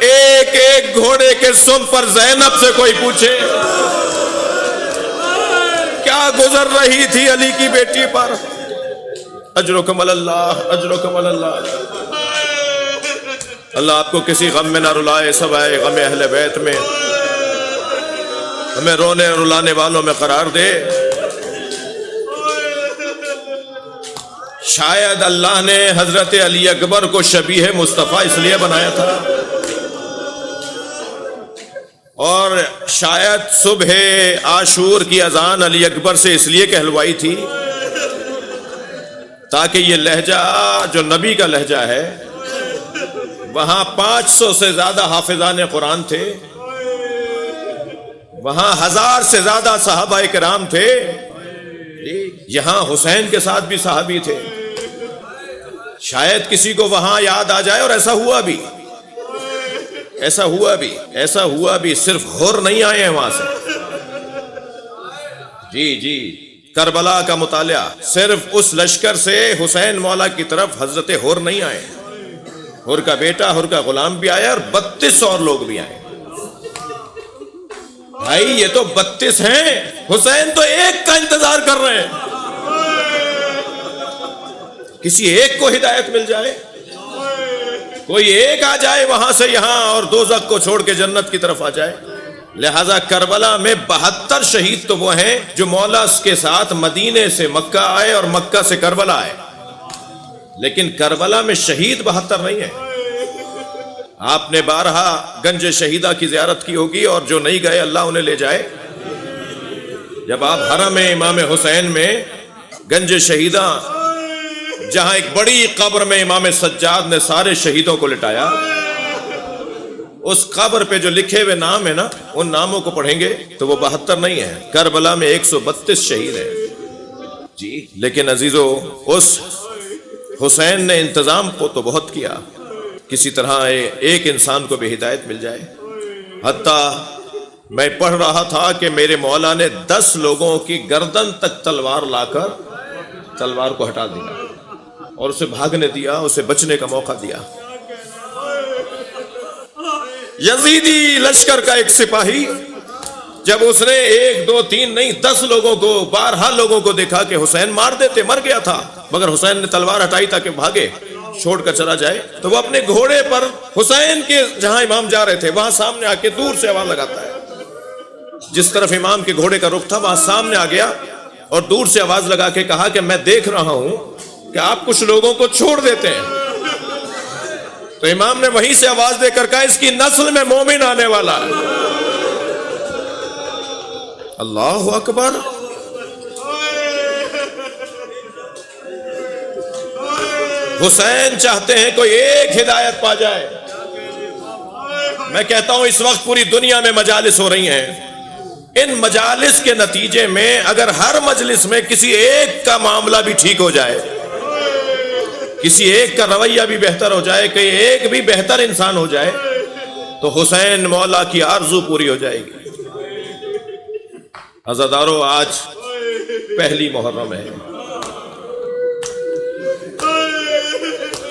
ایک ایک گھوڑے کے سم پر زینب سے کوئی پوچھے کیا گزر رہی تھی علی کی بیٹی پر۔ اجرکم اللہ، اجرکم اللہ۔ اللہ آپ کو کسی غم میں نہ رلائے، سوائے غم اہل بیت میں، ہمیں رونے اور رلانے والوں میں قرار دے۔ شاید اللہ نے حضرت علی اکبر کو شبیہ مصطفیٰ اس لیے بنایا تھا، اور شاید صبح عاشور کی اذان علی اکبر سے اس لیے کہلوائی تھی تاکہ یہ لہجہ جو نبی کا لہجہ ہے، وہاں 500 سے زیادہ حافظان قرآن تھے، وہاں 1000 سے زیادہ صحابہ کرام تھے، یہاں حسین کے ساتھ بھی صحابی تھے۔ شاید کسی کو وہاں یاد آ جائے، اور ایسا ہوا بھی، ایسا ہوا بھی، ایسا ہوا بھی۔ صرف حر نہیں آئے ہیں وہاں سے، جی کربلا کا مطالعہ، صرف اس لشکر سے حسین مولا کی طرف حضرت حر نہیں آئے، حر کا بیٹا، حر کا غلام بھی آیا، اور 32 اور لوگ بھی آئے۔ بھائی یہ تو 32 ہیں، حسین تو ایک کا انتظار کر رہے ہیں، کسی ایک کو ہدایت مل جائے، کوئی ایک آ جائے وہاں سے یہاں اور دوزخ کو چھوڑ کے جنت کی طرف آ جائے. لہذا کربلا میں 72 شہید تو وہ ہیں جو مولا کے ساتھ مدینے سے مکہ آئے اور مکہ سے کربلا آئے، لیکن کربلا میں شہید 72 نہیں ہیں. آپ نے بارہا گنج شہیدہ کی زیارت کی ہوگی، اور جو نہیں گئے اللہ انہیں لے جائے. جب آپ حرم امام حسین میں گنج شہیدہ، جہاں ایک بڑی قبر میں امام سجاد نے سارے شہیدوں کو لٹایا، اس قبر پہ جو لکھے ہوئے نام ہیں نا، ان ناموں کو پڑھیں گے تو وہ 72 نہیں ہیں. کربلا میں 132 شہید ہیں جی. لیکن عزیزو، اس حسین نے انتظام کو تو بہت کیا، کسی طرح ایک انسان کو بھی ہدایت مل جائے. حتیٰ میں پڑھ رہا تھا کہ میرے مولا نے 10 لوگوں کی گردن تک تلوار لا کر تلوار کو ہٹا دیا اور اسے بھاگنے دیا، اسے بچنے کا موقع دیا. یزیدی لشکر کا ایک سپاہی جب اس نے 1 2 3 نہیں 10 لوگوں کو، 12 لوگوں کو دیکھا کہ حسین مار دیتے، مر گیا تھا، مگر حسین نے تلوار ہٹائی تاکہ بھاگے، چھوڑ کر چلا جائے، تو وہ اپنے گھوڑے پر حسین کے جہاں امام جا رہے تھے وہاں سامنے آ کے دور سے آواز لگاتا ہے. جس طرف امام کے گھوڑے کا رخ تھا وہاں سامنے آ گیا اور دور سے آواز لگا کے کہا کہ میں دیکھ رہا ہوں کہ آپ کچھ لوگوں کو چھوڑ دیتے ہیں. تو امام نے وہیں سے آواز دے کر کہا اس کی نسل میں مومن آنے والا ہے. اللہ اکبر. حسین چاہتے ہیں کوئی ایک ہدایت پا جائے. میں کہتا ہوں اس وقت پوری دنیا میں مجالس ہو رہی ہیں، ان مجالس کے نتیجے میں اگر ہر مجلس میں کسی ایک کا معاملہ بھی ٹھیک ہو جائے، کسی ایک کا رویہ بھی بہتر ہو جائے، کہ ایک بھی بہتر انسان ہو جائے، تو حسین مولا کی آرزو پوری ہو جائے گی. عزادارو، آج پہلی محرم ہے.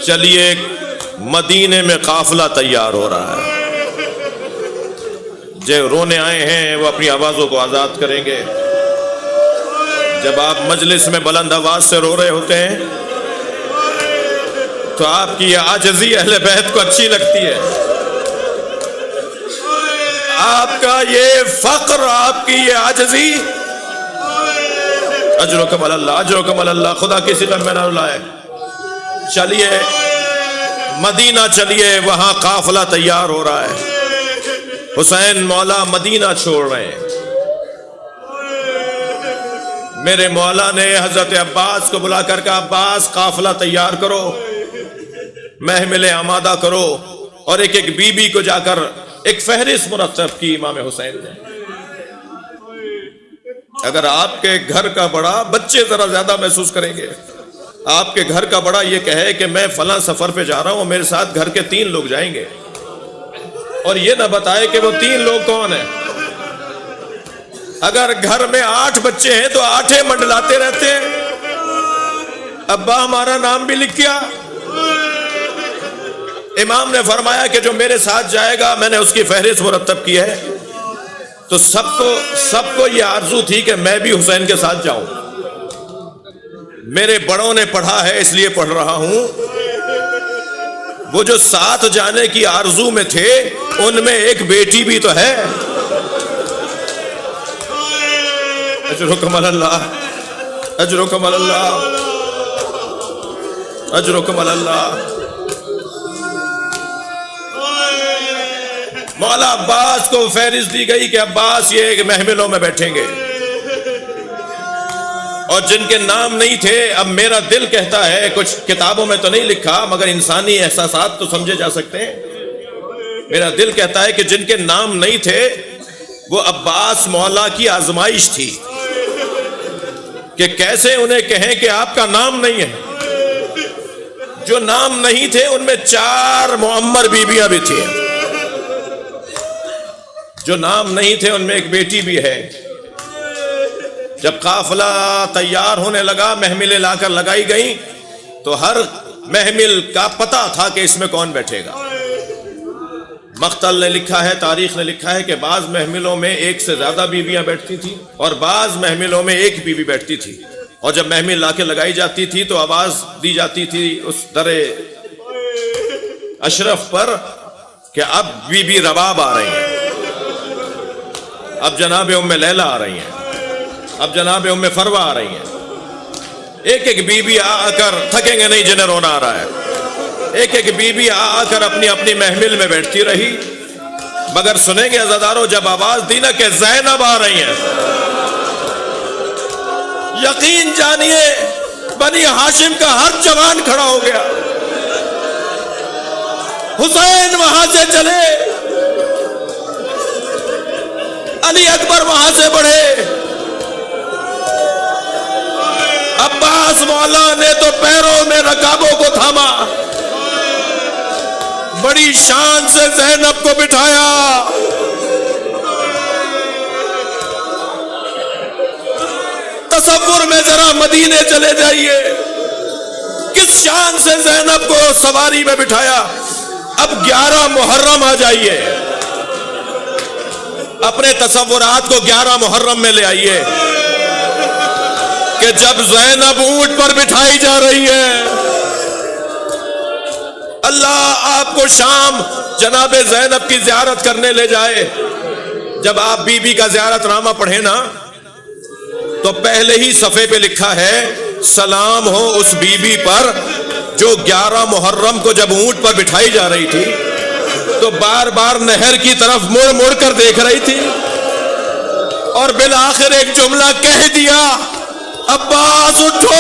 چلیے مدینے میں قافلہ تیار ہو رہا ہے. جو رونے آئے ہیں وہ اپنی آوازوں کو آزاد کریں گے. جب آپ مجلس میں بلند آواز سے رو رہے ہوتے ہیں تو آپ کی یہ عاجزی اہل بیت کو اچھی لگتی ہے. آپ کا یہ فقر، آپ کی یہ عاجزی، اجرکم اللہ، اجرکم اللہ. خدا کسی غم میں نہ رلائے. چلیے مدینہ چلیے، وہاں قافلہ تیار ہو رہا ہے. حسین مولا مدینہ چھوڑ رہے ہیں. میرے مولا نے حضرت عباس کو بلا کر کہا عباس قافلہ تیار کرو، محمل آمادہ کرو، اور ایک ایک بی بی کو جا کر ایک فہرست مرتب کی امام حسین نے. اگر آپ کے گھر کا بڑا، بچے ذرا زیادہ محسوس کریں گے، آپ کے گھر کا بڑا یہ کہے کہ میں فلاں سفر پہ جا رہا ہوں، میرے ساتھ گھر کے 3 لوگ جائیں گے، اور یہ نہ بتائے کہ وہ 3 لوگ کون ہیں. اگر گھر میں 8 بچے ہیں تو 8 منڈلاتے رہتے ہیں، ابا ہمارا نام بھی لکھ کیا. امام نے فرمایا کہ جو میرے ساتھ جائے گا میں نے اس کی فہرست مرتب کی ہے. تو سب کو یہ آرزو تھی کہ میں بھی حسین کے ساتھ جاؤں. میرے بڑوں نے پڑھا ہے اس لیے پڑھ رہا ہوں. وہ جو ساتھ جانے کی آرزو میں تھے ان میں ایک بیٹی بھی تو ہے. اجرکم اللہ، اجرکم اللہ، اجرکم اللہ. مولا عباس کو فہرست دی گئی کہ عباس یہ محملوں میں بیٹھیں گے، اور جن کے نام نہیں تھے، اب میرا دل کہتا ہے، کچھ کتابوں میں تو نہیں لکھا مگر انسانی احساسات تو سمجھے جا سکتے ہیں، میرا دل کہتا ہے کہ جن کے نام نہیں تھے وہ عباس مولا کی آزمائش تھی کہ کیسے انہیں کہیں کہ آپ کا نام نہیں ہے. جو نام نہیں تھے ان میں 4 معمر بیویاں بھی تھیں، جو نام نہیں تھے ان میں ایک بیٹی بھی ہے. جب قافلہ تیار ہونے لگا، محملیں لا کر لگائی گئیں، تو ہر محمل کا پتہ تھا کہ اس میں کون بیٹھے گا. مختل نے لکھا ہے، تاریخ نے لکھا ہے کہ بعض محملوں میں 1 سے زیادہ بیویاں بیٹھتی تھیں اور بعض محملوں میں 1 بیوی بیٹھتی تھی. اور جب محمل لا کے لگائی جاتی تھی تو آواز دی جاتی تھی اس درے اشرف پر کہ اب بی بی رباب آ رہی ہیں، اب جناب ام لیلہ آ رہی ہیں، اب جناب ام فروہ آ رہی ہیں۔ ایک ایک بی بی آ کر تھکیں گے نہیں جنہیں رونا آ رہا ہے، ایک ایک بی بی آ کر اپنی اپنی محمل میں بیٹھتی رہی، مگر سنیں گے عزادارو جب آواز دی نا کہ زینب آ رہی ہیں، یقین جانیے بنی ہاشم کا ہر جوان کھڑا ہو گیا۔ حسین وہاں سے چلے، علی اکبر وہاں سے بڑھے، عباس مولا نے تو پیروں میں رکابوں کو تھاما، بڑی شان سے زینب کو بٹھایا۔ تصور میں ذرا مدینے چلے جائیے، کس شان سے زینب کو سواری میں بٹھایا۔ اب 11 محرم آ جائیے، اپنے تصورات کو 11 محرم میں لے آئیے کہ جب زینب اونٹ پر بٹھائی جا رہی ہے، اللہ آپ کو شام جناب زینب کی زیارت کرنے لے جائے۔ جب آپ بی بی کا زیارت نامہ پڑھیں نا تو پہلے ہی صفحے پہ لکھا ہے سلام ہو اس بی بی پر جو 11 محرم کو جب اونٹ پر بٹھائی جا رہی تھی تو بار بار نہر کی طرف مڑ مڑ کر دیکھ رہی تھی، اور بالآخر ایک جملہ کہہ دیا، عباس اٹھو۔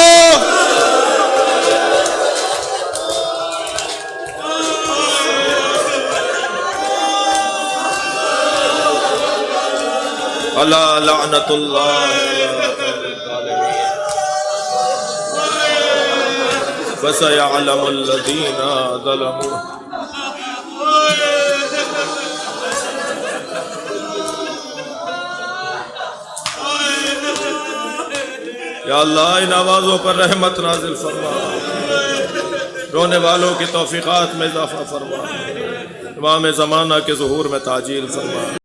اللہ لعنت اللہ فَسَيَعْلَمُ الَّذِينَ ظَلَمُوا۔ یا اللہ ان آوازوں پر رحمت نازل فرما، رونے والوں کی توفیقات میں اضافہ فرما، امام زمانہ کے ظہور میں تعجیل فرما۔